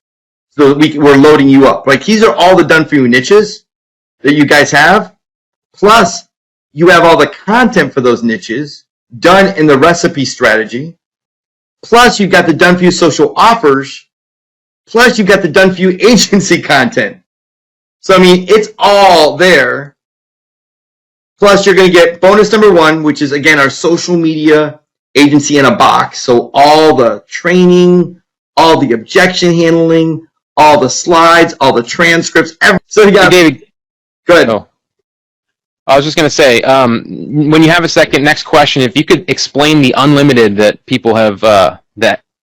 so that we're loading you up. Like, these are all the done-for-you niches that you guys have. Plus, you have all the content for those niches done in the recipe strategy. Plus, you've got the done-for-you social offers. Plus, you've got the done-for-you agency content. So, it's all there. Plus, you're going to get bonus number 1, which is, again, our social media agency in a box. So, all the training, all the objection handling, all the slides, all the transcripts. So, you got David. Go ahead. Oh. I was just going to say, when you have a second, next question, if you could explain the unlimited that people have,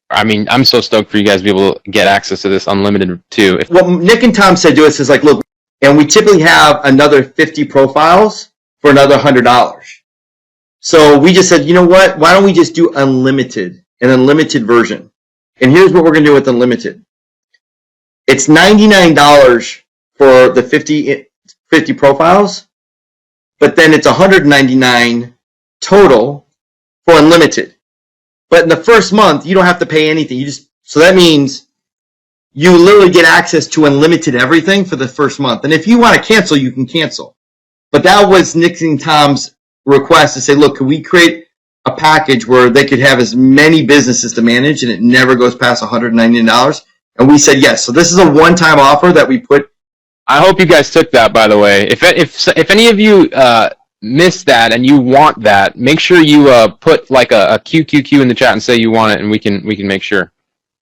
I'm so stoked for you guys to be able to get access to this unlimited too. What Nick and Tom said to us is like, look, and we typically have another 50 profiles for another $100. So we just said, you know what? Why don't we just do unlimited, an unlimited version? And here's what we're going to do with unlimited. It's $99 for the 50 profiles. But then it's $199 total for unlimited. But in the first month, you don't have to pay anything. So that means you literally get access to unlimited everything for the first month. And if you want to cancel, you can cancel. But that was Nick and Tom's request to say, look, can we create a package where they could have as many businesses to manage and it never goes past $199? And we said yes. So this is a one-time offer that we put. I hope you guys took that, by the way. If any of you missed that and you want that, make sure you put like a QQQ in the chat and say you want it, and we can make sure.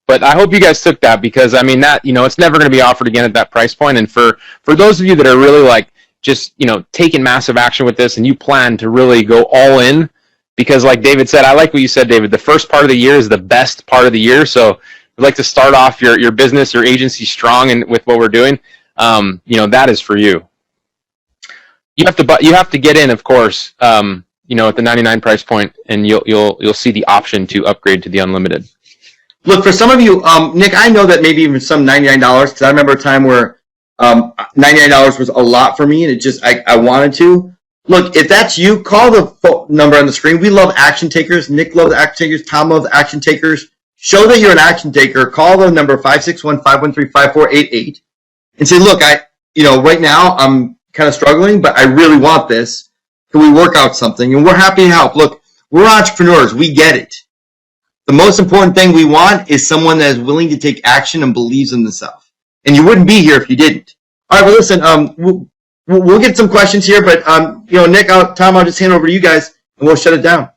But I hope you guys took that, because I mean that, you know, it's never going to be offered again at that price point. And for those of you that are really like just, you know, taking massive action with this, and you plan to really go all in, because like David said, I like what you said, David, the first part of the year is the best part of the year. So we'd like to start off your business, your agency strong, and with what we're doing, you know, that is for you. You have to get in, of course, you know, at the 99 price point, and you'll see the option to upgrade to the unlimited. Look, for some of you, Nick, I know that maybe even some $99, because I remember a time where $99 was a lot for me, and it just, I wanted to. Look, if that's you, call the phone number on the screen. We love action takers. Nick loves action takers. Tom loves action takers. Show that you're an action taker. Call the number 561-513-5488 and say, look, you know, right now I'm kind of struggling, but I really want this. Can we work out something? And we're happy to help. Look, we're entrepreneurs. We get it. The most important thing we want is someone that is willing to take action and believes in themselves. And you wouldn't be here if you didn't. All right, well, listen, we'll get some questions here, but, you know, Nick, Tom, I'll just hand over to you guys, and we'll shut it down.